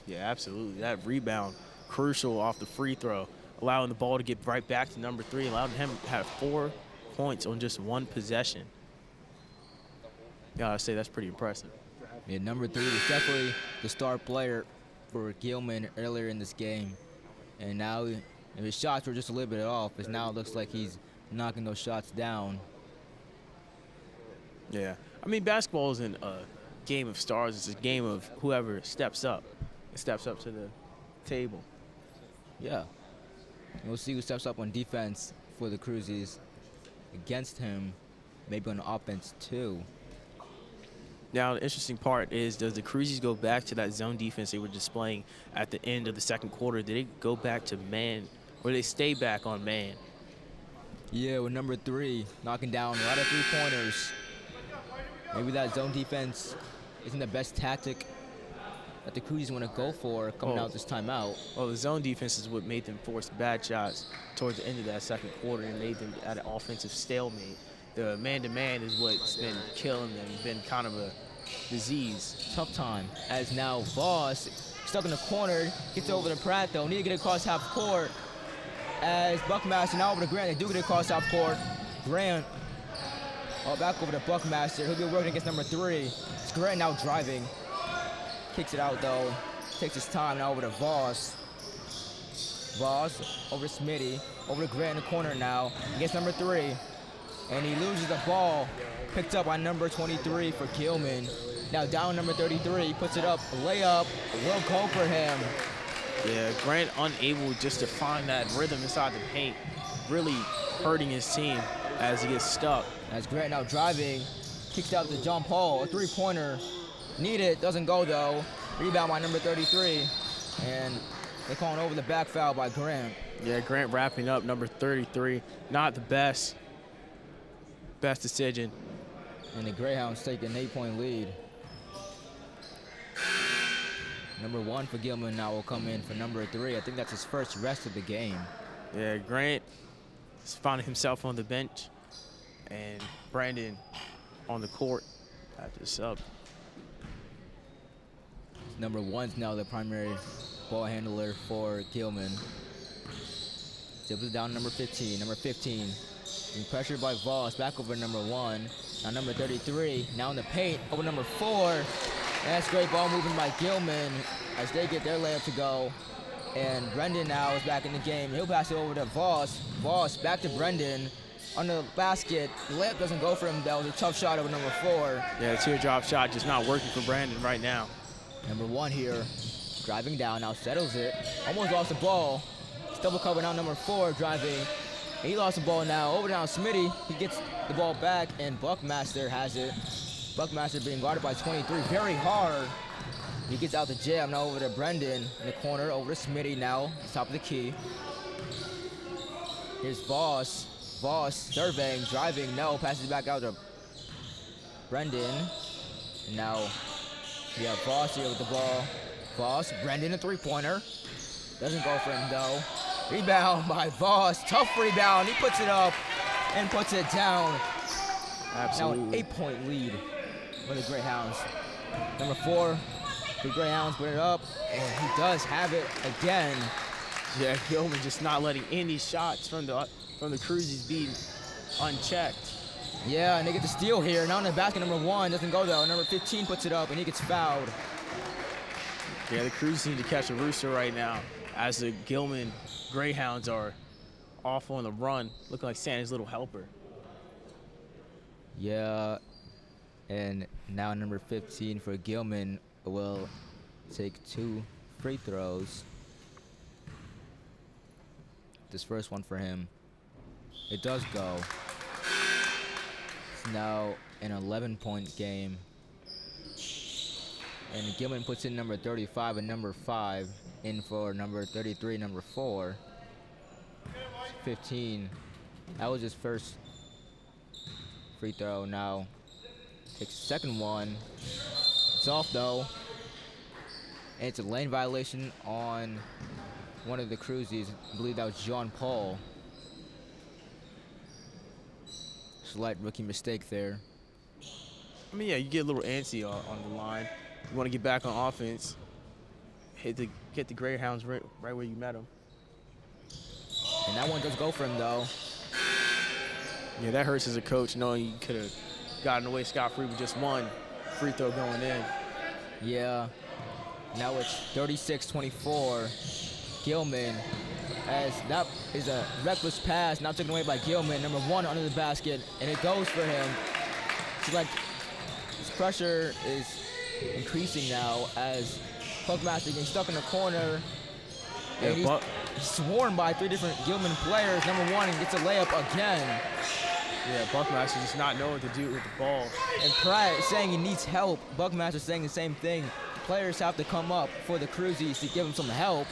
Speaker 2: Yeah, absolutely. That rebound, crucial off the free throw, allowing the ball to get right back to number 3, allowing him to have 4 points on just 1 possession. Yeah, I'd say that's pretty impressive.
Speaker 1: Yeah, number 3 was definitely the star player for Gilman earlier in this game. And now if his shots were just a little bit off, but now it looks like he's knocking those shots down.
Speaker 2: Yeah. I mean, basketball isn't a game of stars. It's a game of whoever steps up to the table.
Speaker 1: Yeah. And we'll see who steps up on defense for the Cruzies against him, maybe on offense too.
Speaker 2: Now, the interesting part is, does the Cruzies go back to that zone defense they were displaying at the end of the second quarter? Did they go back to man, or did they stay back on man?
Speaker 1: Yeah, with number 3 knocking down a lot of 3-pointers. Maybe that zone defense isn't the best tactic that the Cruzies want to go for coming out this timeout.
Speaker 2: Well, the zone defense is what made them force bad shots towards the end of that second quarter and made them at an offensive stalemate. The man-to-man is what's been killing them, been kind of a disease.
Speaker 1: Tough time, as now Voss, stuck in the corner, gets over to Pratt though, need to get across half court. As Buckmaster now over to Grant, they do get across half court. Grant, back over to Buckmaster, he'll be working against number 3. It's Grant now driving. Kicks it out though, takes his time now over to Voss. Voss over to Smitty, over to Grant in the corner now, against number 3. And he loses the ball, picked up by number 23 for Gilman. Now down number 33, puts it up, layup, will go for him.
Speaker 2: Yeah, Grant unable just to find that rhythm inside the paint, really hurting his team as he gets stuck.
Speaker 1: As Grant now driving, kicks out to John Paul, a 3-pointer. Need it, doesn't go though. Rebound by number 33. And they're calling over the back foul by Grant.
Speaker 2: Yeah, Grant wrapping up number 33. Not the best decision.
Speaker 1: And the Greyhounds take an 8-point lead. Number 1 for Gilman now will come in for number 3. I think that's his first rest of the game.
Speaker 2: Yeah, Grant is finding himself on the bench, and Brandon on the court after the sub.
Speaker 1: Number 1's now the primary ball handler for Gilman. Zips it down to number 15. Number 15 being pressured by Voss, back over number 1. Now number 33, now in the paint, over number 4. And that's great ball moving by Gilman as they get their layup to go. And Brendan now is back in the game. He'll pass it over to Voss. Voss back to Brendan on the basket. The layup doesn't go for him though. It was a tough shot over number 4.
Speaker 2: Yeah, the teardrop shot just not working for Brandon right now.
Speaker 1: Number 1 here, driving down, now settles it. Almost lost the ball. It's double cover now, number 4 driving. He lost the ball now, over down Smitty. He gets the ball back, and Buckmaster has it. Buckmaster being guarded by 23, very hard. He gets out the jam, now over to Brendan in the corner, over to Smitty now, top of the key. Here's Voss. Voss surveying, driving, no, passes back out to Brendan. And now we have Voss here with the ball. Voss, Brendan a 3-pointer. Doesn't go for him though. Rebound by Voss, tough rebound. He puts it up and puts it down.
Speaker 2: Absolutely.
Speaker 1: Now an 8-point lead for the Greyhounds. Number 4, the Greyhounds put it up, and he does have it again.
Speaker 2: Yeah, Gilman just not letting any shots from the Cruzies be unchecked.
Speaker 1: Yeah, and they get the steal here. Now in the basket, number 1 doesn't go though. Number 15 puts it up, and he gets fouled.
Speaker 2: Yeah, the Cruzies need to catch a rooster right now as the Gilman Greyhounds are off on the run, looking like Santa's little helper.
Speaker 1: Yeah, and now number 15 for Gilman will take 2 free throws. This first one for him, it does go. It's now an 11-point game. And Gilman puts in number 35 and number 5 in for number 33, number 4. 15. That was his first free throw. Now takes the second one. It's off though. And it's a lane violation on one of the Cruzies. I believe that was John Paul. Slight rookie mistake there.
Speaker 2: I mean, yeah, you get a little antsy on the line. You want to get back on offense. Get the Greyhounds right where you met them.
Speaker 1: And that one does go for him though.
Speaker 2: Yeah, that hurts as a coach knowing you could have gotten away scot-free with just one free throw going in.
Speaker 1: Yeah. Now it's 36-24. Gilman, as that is a reckless pass, now taken away by Gilman, number 1 under the basket, and it goes for him. It's like his pressure is increasing now as Buckmaster getting stuck in the corner. And he's swarmed by 3 different Gilman players. Number 1 and gets a layup again.
Speaker 2: Yeah, Buckmaster just not knowing what to do with the ball.
Speaker 1: And Pratt is saying he needs help. Buckmaster saying the same thing. Players have to come up for the Cruzies to give him some help.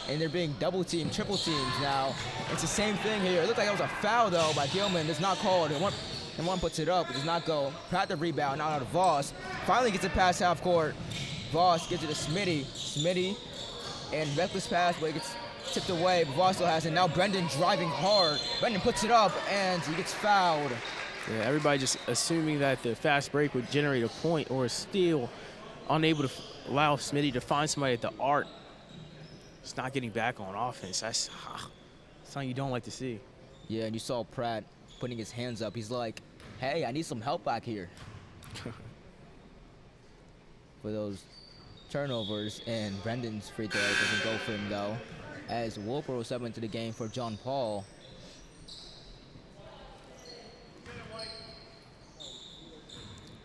Speaker 1: And they're being double teamed, triple teamed now. It's the same thing here. It looked like it was a foul though by Gilman. It's not called. And one puts it up. It does not go. Pratt the rebound, now out of Voss. Finally gets it past half court. Voss gives it to Smitty. Smitty and reckless pass, but it gets tipped away. But Voss still has it. Now Brendan driving hard. Brendan puts it up and he gets fouled.
Speaker 2: Yeah, everybody just assuming that the fast break would generate a point or a steal, unable to allow Smitty to find somebody at the arc. It's not getting back on offense. That's something you don't like to see.
Speaker 1: Yeah, and you saw Pratt putting his hands up. He's like, hey, I need some help back here. For those turnovers, and Brendan's free throw doesn't go for him though, as Wolper will step into the game for John Paul.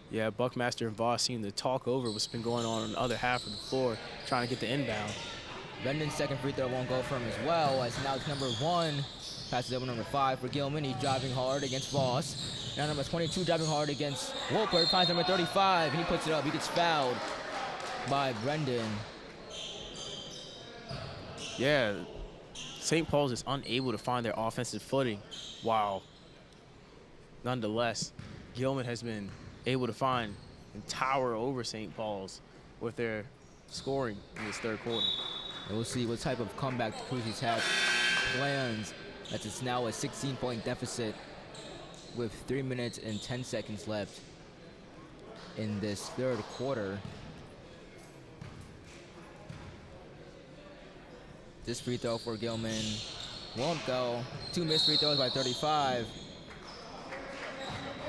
Speaker 2: Yeah, Buckmaster and Voss seem to talk over what's been going on the other half of the floor, trying to get the inbound.
Speaker 1: Brendan's second free throw won't go for him as well, as now it's number 1. Passes over number 5 for Gilman. He's driving hard against Voss. Now number 22 driving hard against Wolper. Finds number 35, and he puts it up. He gets fouled by Brendan.
Speaker 2: Yeah, St. Paul's is unable to find their offensive footing, while nonetheless, Gilman has been able to find and tower over St. Paul's with their scoring in this third quarter.
Speaker 1: And we'll see what type of comeback the Cruzies have plans, as it's now a 16-point deficit with 3 minutes and 10 seconds left in this third quarter. This free throw for Gilman won't go. 2 missed free throws by 35.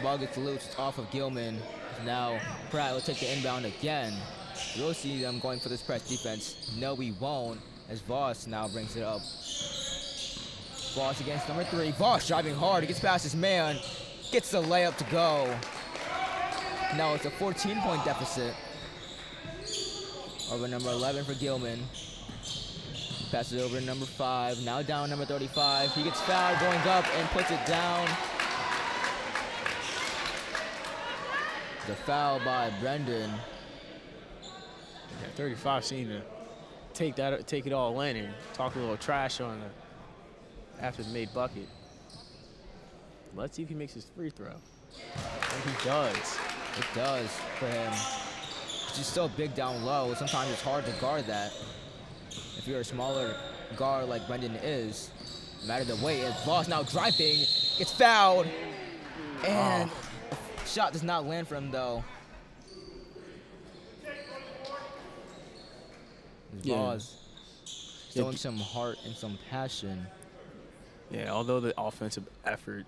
Speaker 1: Ball gets loose off of Gilman. Now Pratt will take the inbound again. We'll see them going for this press defense. No, we won't, as Voss now brings it up. Voss against number 3. Voss driving hard. He gets past his man. Gets the layup to go. Now it's a 14-point deficit over number 11 for Gilman. Passes over to number 5. Now down number 35. He gets fouled going up and puts it down. The foul by Brendan.
Speaker 2: Yeah, 35 seemed to take it all in and talk a little trash on after the made bucket. Let's see if he makes his free throw. And he does.
Speaker 1: It does for him. He's still big down low. Sometimes it's hard to guard that. If you're a smaller guard like Brendan is, no matter the weight. As Voss now driving, gets fouled, and the shot does not land for him though. Voss showing some heart and some passion.
Speaker 2: Yeah, although the offensive effort,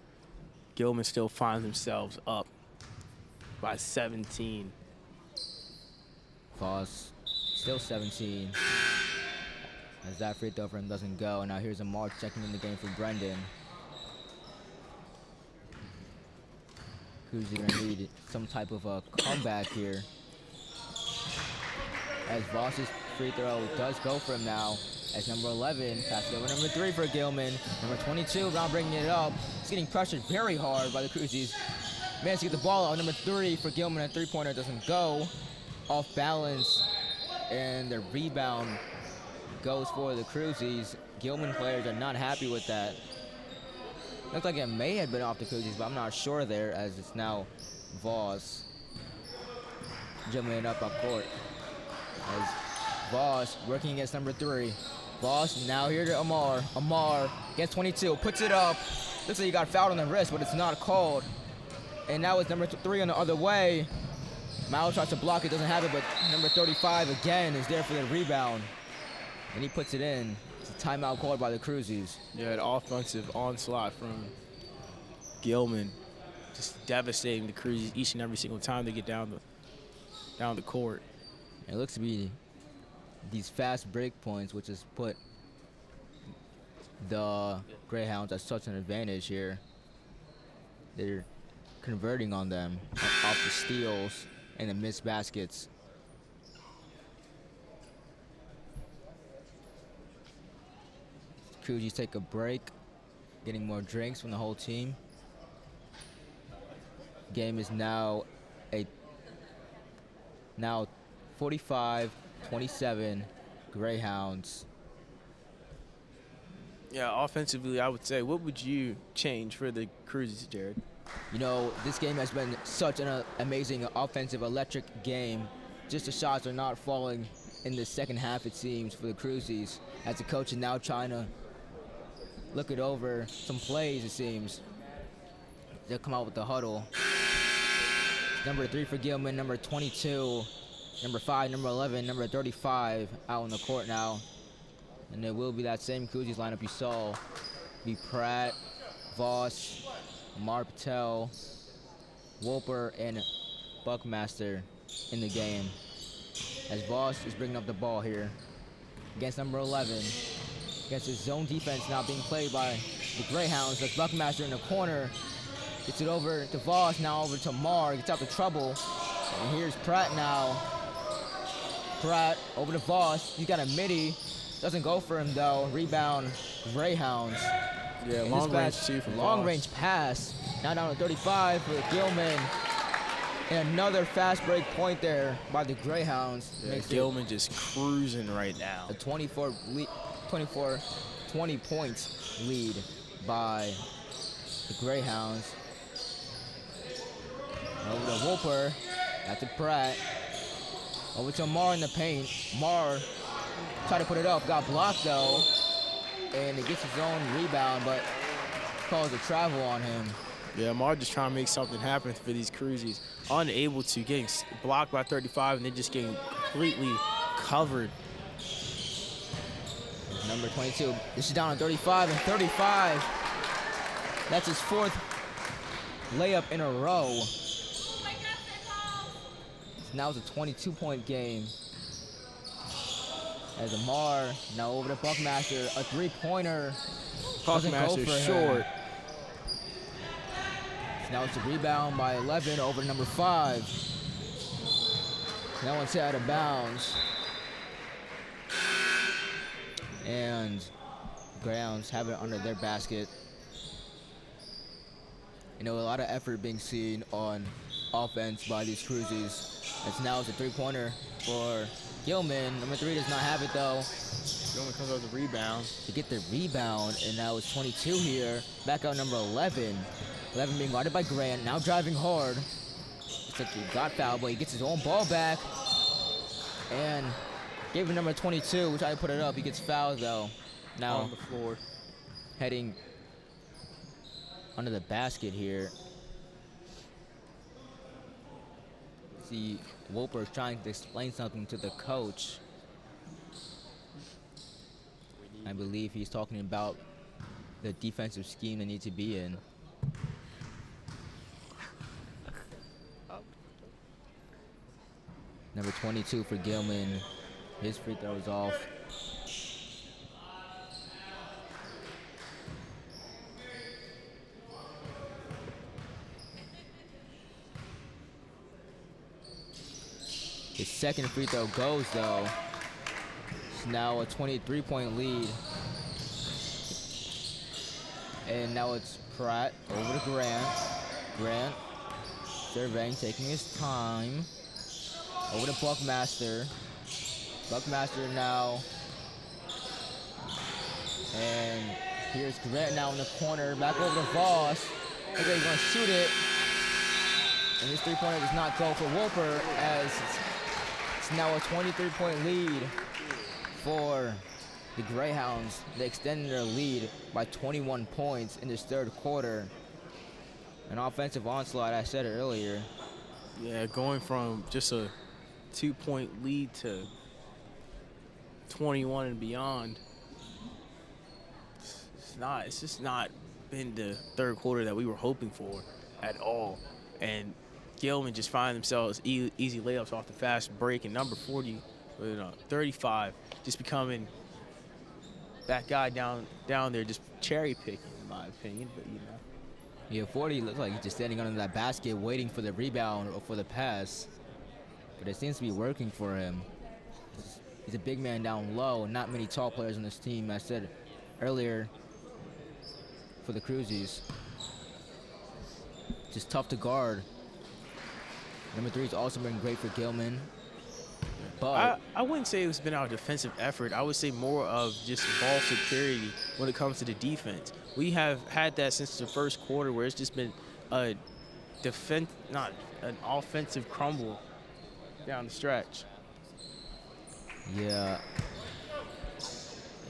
Speaker 2: Gilman still finds themselves up by 17.
Speaker 1: Voss still 17. As that free throw for him doesn't go. Now here's Amar checking in the game for Brendan. Who's gonna need some type of a comeback here. As Voss's free throw does go for him now. As number 11 passes over number 3 for Gilman. Number 22 now bringing it up. He's getting pressured very hard by the Cruzies. Managed to get the ball out. Number 3 for Gilman. A three-pointer doesn't go. Off balance. And the rebound goes for the Cruzies. Gilman players are not happy with that. Looks like it may have been off the Cruzies, but I'm not sure there, as it's now Voss jumping up court. As Voss working against number 3. Voss now here to Amar. Amar against 22, puts it up. Looks like he got fouled on the wrist, but it's not called. And now it's number 3 on the other way. Miles tries to block it, doesn't have it, but number 35 again is there for the rebound. And he puts it in. It's a timeout called by the Cruzies.
Speaker 2: Yeah, an offensive onslaught from Gilman. just devastating the Cruzies each and every single time they get down the court.
Speaker 1: It looks to be these fast break points, which has put the Greyhounds at such an advantage here. They're converting on them off the steals and the missed baskets. Cruzies take a break, getting more drinks from the whole team. Game is now 45-27 Greyhounds.
Speaker 2: Yeah, offensively, I would say, what would you change for the Cruzies, Jared?
Speaker 1: You know, this game has been such an amazing offensive, electric game. Just the shots are not falling in the second half, it seems, for the Cruzies, as the coach is now trying to look it over some plays, it seems. They'll come out with the huddle. Number 3 for Gilman, number 22, number 5, number 11, number 35 out on the court now. And it will be that same Cruzies lineup you saw. Be Pratt, Voss, Mar Patel, Wolper, and Buckmaster in the game. As Voss is bringing up the ball here against number 11. Against his zone defense now being played by the Greyhounds. That's Buckmaster in the corner. Gets it over to Voss, now over to Mar. Gets out of trouble. And here's Pratt now. Pratt over to Voss. He's got a midi. Doesn't go for him though. Rebound, Greyhounds.
Speaker 2: Yeah,
Speaker 1: And
Speaker 2: long
Speaker 1: this
Speaker 2: range
Speaker 1: pass-
Speaker 2: too from
Speaker 1: long
Speaker 2: Voss.
Speaker 1: range pass. Now down to 35 for Gilman. And another fast break point there by the Greyhounds.
Speaker 2: Yeah,
Speaker 1: Makes it
Speaker 2: Gilman just cruising right now.
Speaker 1: a 20 points lead by the Greyhounds. Over to Wolper, that's to Pratt. Over to Mar in the paint. Mar tried to put it up, got blocked though. And it gets his own rebound, but calls a travel on him.
Speaker 2: Yeah, Mar just trying to make something happen for these Cruzies. Unable to, getting blocked by 35 and then just getting completely covered.
Speaker 1: Number 22, this is down to 35 and 35. That's his 4th layup in a row. Now it's a 22-point game. As Amar now over to Buckmaster, a 3-pointer. Doesn't go
Speaker 2: Buckmaster
Speaker 1: for him.
Speaker 2: short.
Speaker 1: Now it's a rebound by 11 over to number 5. That one's out of bounds. And Greyhounds have it under their basket. You know, a lot of effort being seen on offense by these Cruzies. As now it's a 3-pointer for Gilman. Number 3 does not have it though.
Speaker 2: Gilman comes out with the rebound.
Speaker 1: To get the rebound, and now it's 22 here. Back out number 11. 11 being guarded by Grant, now driving hard. Looks like he got fouled, but he gets his own ball back. And gave him number 22, which I put it up. He gets fouled though. Now
Speaker 2: On the floor.
Speaker 1: heading under the basket here. See, Wolper is trying to explain something to the coach. I believe he's talking about the defensive scheme they need to be in. Number 22 for Gilman. His free throw is off. His second free throw goes though. It's now a 23-point lead. And now it's Pratt over to Grant. Grant surveying, taking his time. Over to Buckmaster. Buckmaster now. And here's Grant now in the corner. Back over to Voss. Okay, he's gonna shoot it. And this 3-pointer does not go for Wolper, as it's now a 23-point lead for the Greyhounds. They extended their lead by 21 points in this 3rd quarter. An offensive onslaught, I said it earlier.
Speaker 2: Yeah, going from just a 2-point lead to 21 and beyond. It's just not been the 3rd quarter that we were hoping for. at all. And Gilman just find themselves easy layups off the fast break. And number 35, just becoming that guy down there, just cherry picking, in my opinion. But
Speaker 1: Yeah, 40 looks like he's just standing under that basket waiting for the rebound or for the pass. But it seems to be working for him. He's a big man down low. Not many tall players on this team, as I said earlier, for the Cruzies. Just tough to guard. Number 3's also been great for Gilman. But
Speaker 2: I wouldn't say it's been our defensive effort. I would say more of just ball security when it comes to the defense. We have had that since the first quarter, where it's just been a not an offensive crumble down the stretch.
Speaker 1: yeah,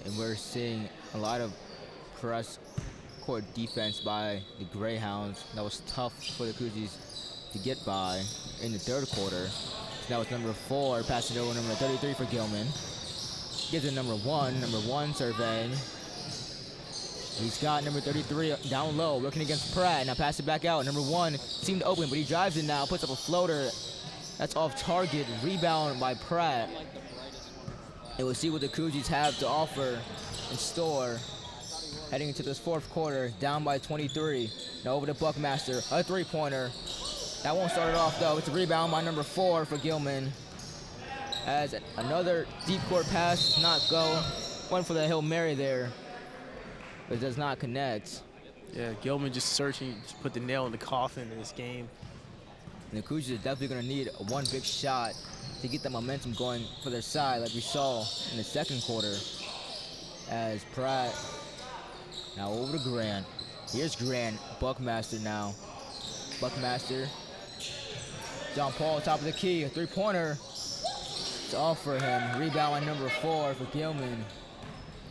Speaker 1: and we're seeing a lot of press court defense by the Greyhounds. That was tough for the Cruzies to get by in the third quarter. Now it's number 4, passing over number 33 for Gilman. Gives it number 1 surveying. He's got number 33 down low, working against Pratt. Now pass it back out. Number 1 seemed open, but he drives it now, puts up a floater. That's off target, rebound by Pratt. And we'll see what the Cruzies have to offer in store heading into this fourth quarter, down by 23. Now over to Buckmaster, a three-pointer. That won't start it off, though. It's a rebound by number 4 for Gilman. As another deep court pass does not go. One for the Hail Mary there, but it does not connect.
Speaker 2: Yeah, Gilman just searching to put the nail in the coffin in this game.
Speaker 1: And the Cruzies are definitely going to need one big shot to get the momentum going for their side, like we saw in the second quarter. As Pratt now over to Grant. Here's Grant, Buckmaster now. Buckmaster. John Paul, top of the key, a three-pointer. It's off for him. Rebound by number 4 for Gilman.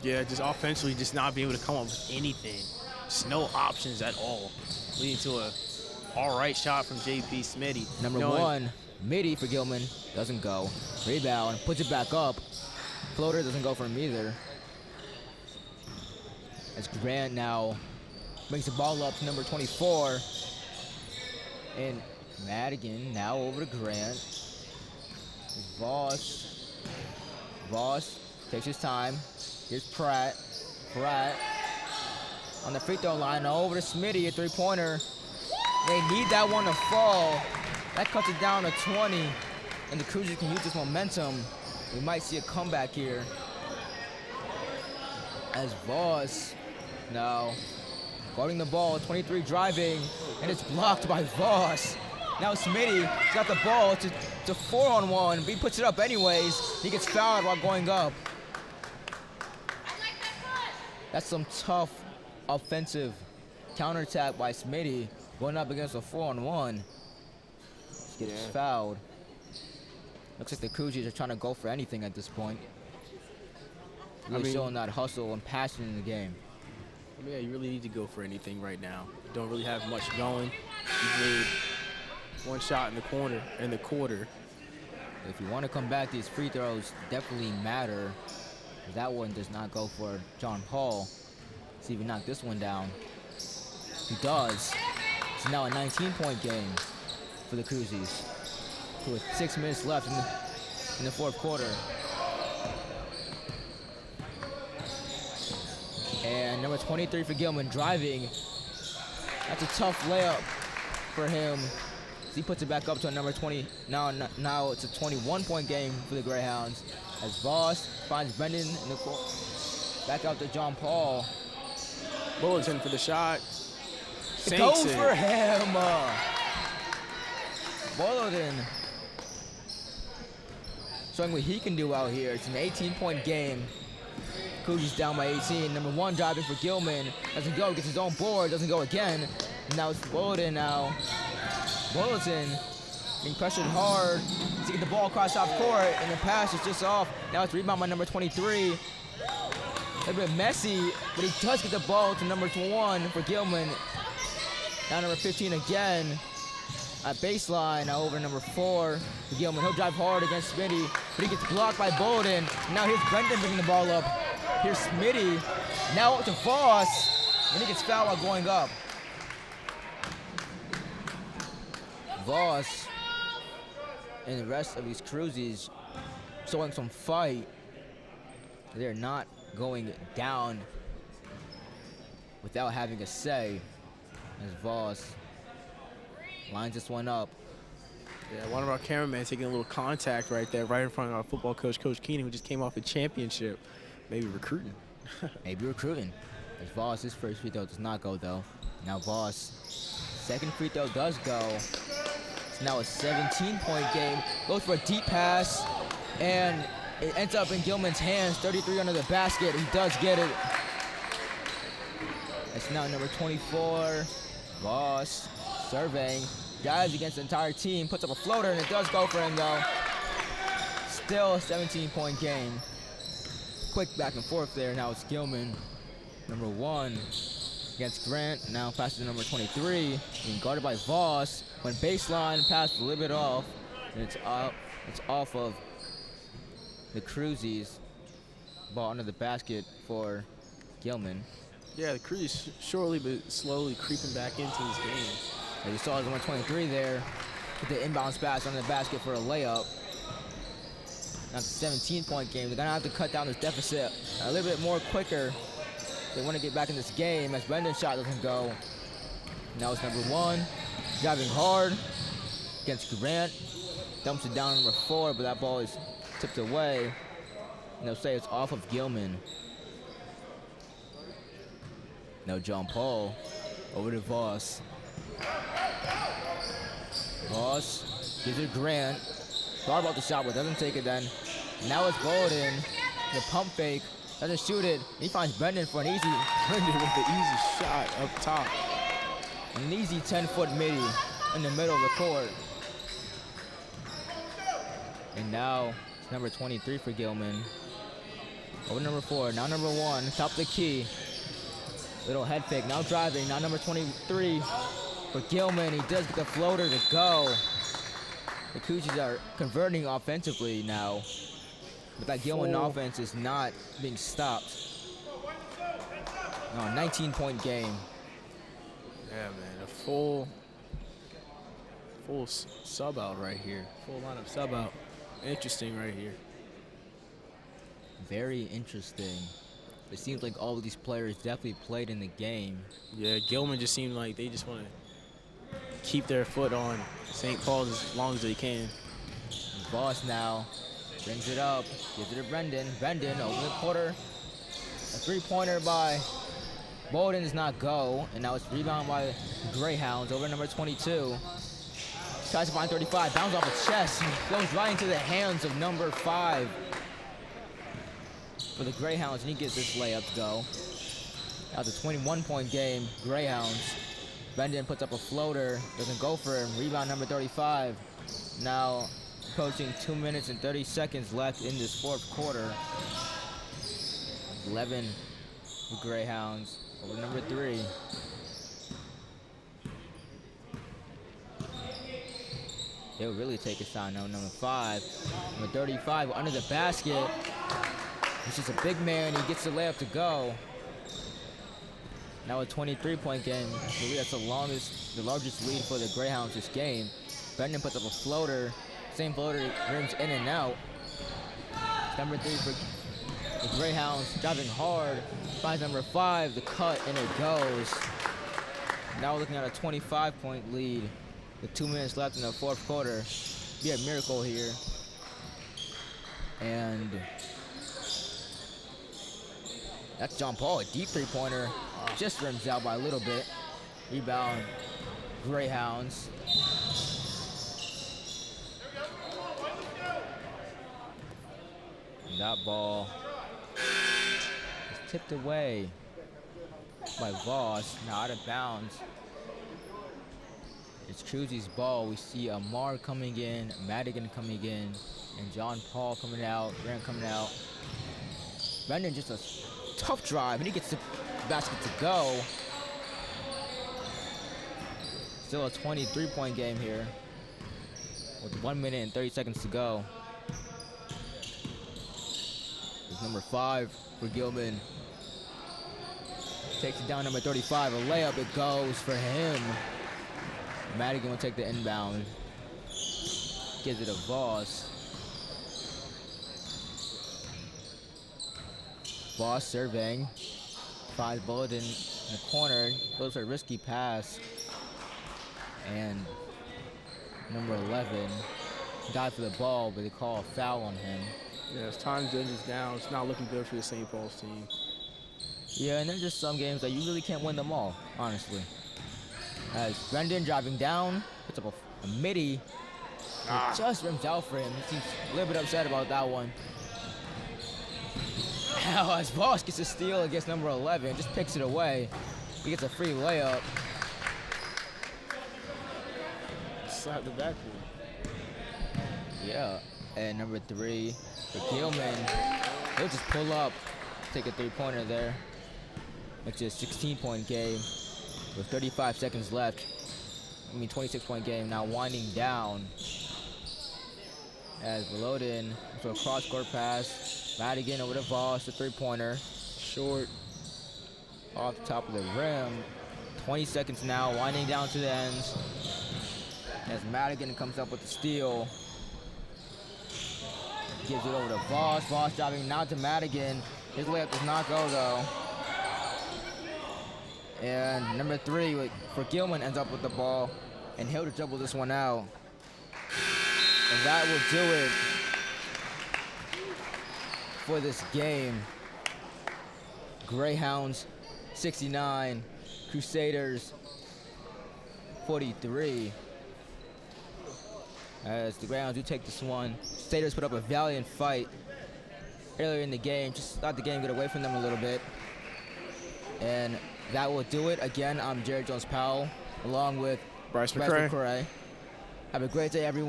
Speaker 2: Yeah, just offensively, just not being able to come up with anything. Just no options at all. Leading to a all right shot from J.P. Smitty.
Speaker 1: Number 1, Mitty for Gilman. Doesn't go. Rebound, puts it back up. Floater doesn't go for him either. As Grant now brings the ball up to number 24. And Madigan now over to Grant. Voss takes his time. Here's Pratt. Pratt on the free throw line. Now over to Smitty, a three-pointer. They need that one to fall. That cuts it down to 20. And the Cruziers can use this momentum. We might see a comeback here. As Voss now guarding the ball, 23 driving, and it's blocked by Voss. Now Smitty got the ball to 4-on-1, but he puts it up anyways. He gets fouled while going up. That's some tough offensive counterattack by Smitty, going up against a 4-on-1. Gets fouled. Looks like the Cruziers are trying to go for anything at this point. Really showing that hustle and passion in the game.
Speaker 2: I mean, yeah, you really need to go for anything right now. You don't really have much going. You made one shot in the quarter.
Speaker 1: If you want to come back, these free throws definitely matter. That one does not go for John Paul. See if he knock this one down. He does. It's now a 19-point game for the Cruzies, with 6 minutes left in the fourth quarter. And number 23 for Gilman driving. That's a tough layup for him. He puts it back up to a number 20. Now it's a 21-point game for the Greyhounds. As Voss finds Brendan in the court. Back out to John Paul.
Speaker 2: Bulletin for the shot.
Speaker 1: It goes for him. Bulletin showing what he can do out here. It's an 18-point game. Cruzies down by 18. Number 1 driving for Gilman. Doesn't go, gets his own board, doesn't go again. And now it's Bulletin now. Bulletin being pressured hard to get the ball across half court, and the pass is just off. Now it's rebound by number 23. A little bit messy, but he does get the ball to number 1 for Gilman. Now number 15 again at baseline. Now over number 4 for Gilman. He'll drive hard against Smitty, but he gets blocked by Bulletin. Now here's Brendan bringing the ball up. Here's Smitty. Now up to Voss, and he gets fouled while going up. Voss and the rest of these cruises showing some fight. They're not going down without having a say as Voss lines this one up.
Speaker 2: Yeah, one of our cameramen taking a little contact right there, right in front of our football coach, Coach Keenan, who just came off a championship. Maybe recruiting.
Speaker 1: Maybe recruiting. As Voss, his first free throw does not go though. Now Voss, second free throw does go. It's now a 17-point game. Goes for a deep pass, and it ends up in Gilman's hands. 33 under the basket. He does get it. It's now number 24. Voss surveying. Guys against the entire team. Puts up a floater, and it does go for him though. Still a 17-point game. Quick back and forth there. Now it's Gilman, number 1, against Grant. Now passes to number 23. Being guarded by Voss. When baseline, pass a little bit off, and it's off of the Cruzies. Ball under the basket for Gilman.
Speaker 2: Yeah, the Cruzies surely but slowly creeping back into this game.
Speaker 1: As you saw, number 23 there with the inbounds pass under the basket for a layup. Now it's a 17-point game. They're gonna have to cut down this deficit a little bit more quicker. They want to get back in this game as Brendan's shot doesn't go. Now it's number 1, driving hard against Grant. Dumps it down to number 4, but that ball is tipped away. And they'll say it's off of Gilman. Now John Paul over to Voss. Voss gives it Grant. Thought about the shot, but doesn't take it then. Now it's Bolden. The pump fake. Doesn't shoot it. He finds Brendan for an easy.
Speaker 2: Brendan with the easy shot up top.
Speaker 1: An easy 10-foot midi in the middle of the court. And now it's number 23 for Gilman. Over number 4. Now number 1. Top of the key. Little head fake. Now driving. Now number 23 for Gilman. He does get the floater to go. The Coochies are converting offensively now. But that Gilman offense is not being stopped. No, 19-point game.
Speaker 2: Yeah, man, a full sub out right here. Full lineup sub out. Interesting right here.
Speaker 1: Very interesting. It seems like all of these players definitely played in the game.
Speaker 2: Yeah, Gilman just seemed like they just want to keep their foot on St. Paul's as long as they can.
Speaker 1: Voss now brings it up, gives it to Brendan. Brendan over the quarter. A three-pointer by Bolden does not go, and now it's rebound by the Greyhounds over number 22. Tries to find 35, bounds off his chest, goes right into the hands of number 5 for the Greyhounds, and he gets this layup to go. Now it's a 21-point game, Greyhounds. Brendan puts up a floater, doesn't go for him. Rebound number 35. Now approaching 2 minutes and 30 seconds left in this fourth quarter. 11 for Greyhounds over number 3. They'll really take a shot now. Number 5. Number 35 under the basket. He's just a big man. He gets the layup to go. Now a 23-point game. I believe that's the largest lead for the Greyhounds this game. Brendan puts up a floater. Same floater rims in and out. Number 3 for the Greyhounds, driving hard. Finds number 5, the cut, and it goes. Now we're looking at a 25-point lead with 2 minutes left in the fourth quarter. Be a miracle here. And that's John Paul, a deep three-pointer. Just rims out by a little bit. Rebound, Greyhounds. And that ball is tipped away by Voss, now out of bounds. It's Cruzy's ball. We see Amar coming in, Madigan coming in, and John Paul coming out, Grant coming out. Brendan just a tough drive, and he gets the basket to go. Still a 23-point game here with 1 minute and 30 seconds to go. There's number 5 for Gilman. Takes it down, number 35, a layup, it goes for him. Madigan will take the inbound. Gives it to Voss. Voss surveying. Finds Bulletin in the corner. Goes for a risky pass. And number 11 died for the ball, but they call a foul on him.
Speaker 3: Yeah, as time dinges down, it's not looking good for the St. Paul's team.
Speaker 1: Yeah, and there's just some games that you really can't win them all, honestly. As Brendan driving down, puts up a midi. It just rims out for him. He seems a little bit upset about that one. Now as Voss gets a steal against number 11, just picks it away. He gets a free layup.
Speaker 3: Slap the backboard.
Speaker 1: Yeah, and number 3 for Gilman. He'll just pull up, take a three-pointer there. Makes it a 16-point game with 35 seconds left. 26-point game now winding down. As Volodin, so a cross-court pass. Madigan over to Voss, a three-pointer. Short, off the top of the rim. 20 seconds now, winding down to the ends. As Madigan comes up with the steal. Gives it over to Voss. Voss driving now to Madigan. His layup does not go though. And number 3 for Gilman ends up with the ball. And he'll dribble this one out. And that will do it for this game. Greyhounds 69, Crusaders 43. As the Greyhounds do take this one. Crusaders put up a valiant fight earlier in the game. Just thought the game get away from them a little bit. And that will do it. Again, I'm Jared Jones-Powell, along with
Speaker 3: Bryce McCray.
Speaker 1: Have a great day, everyone.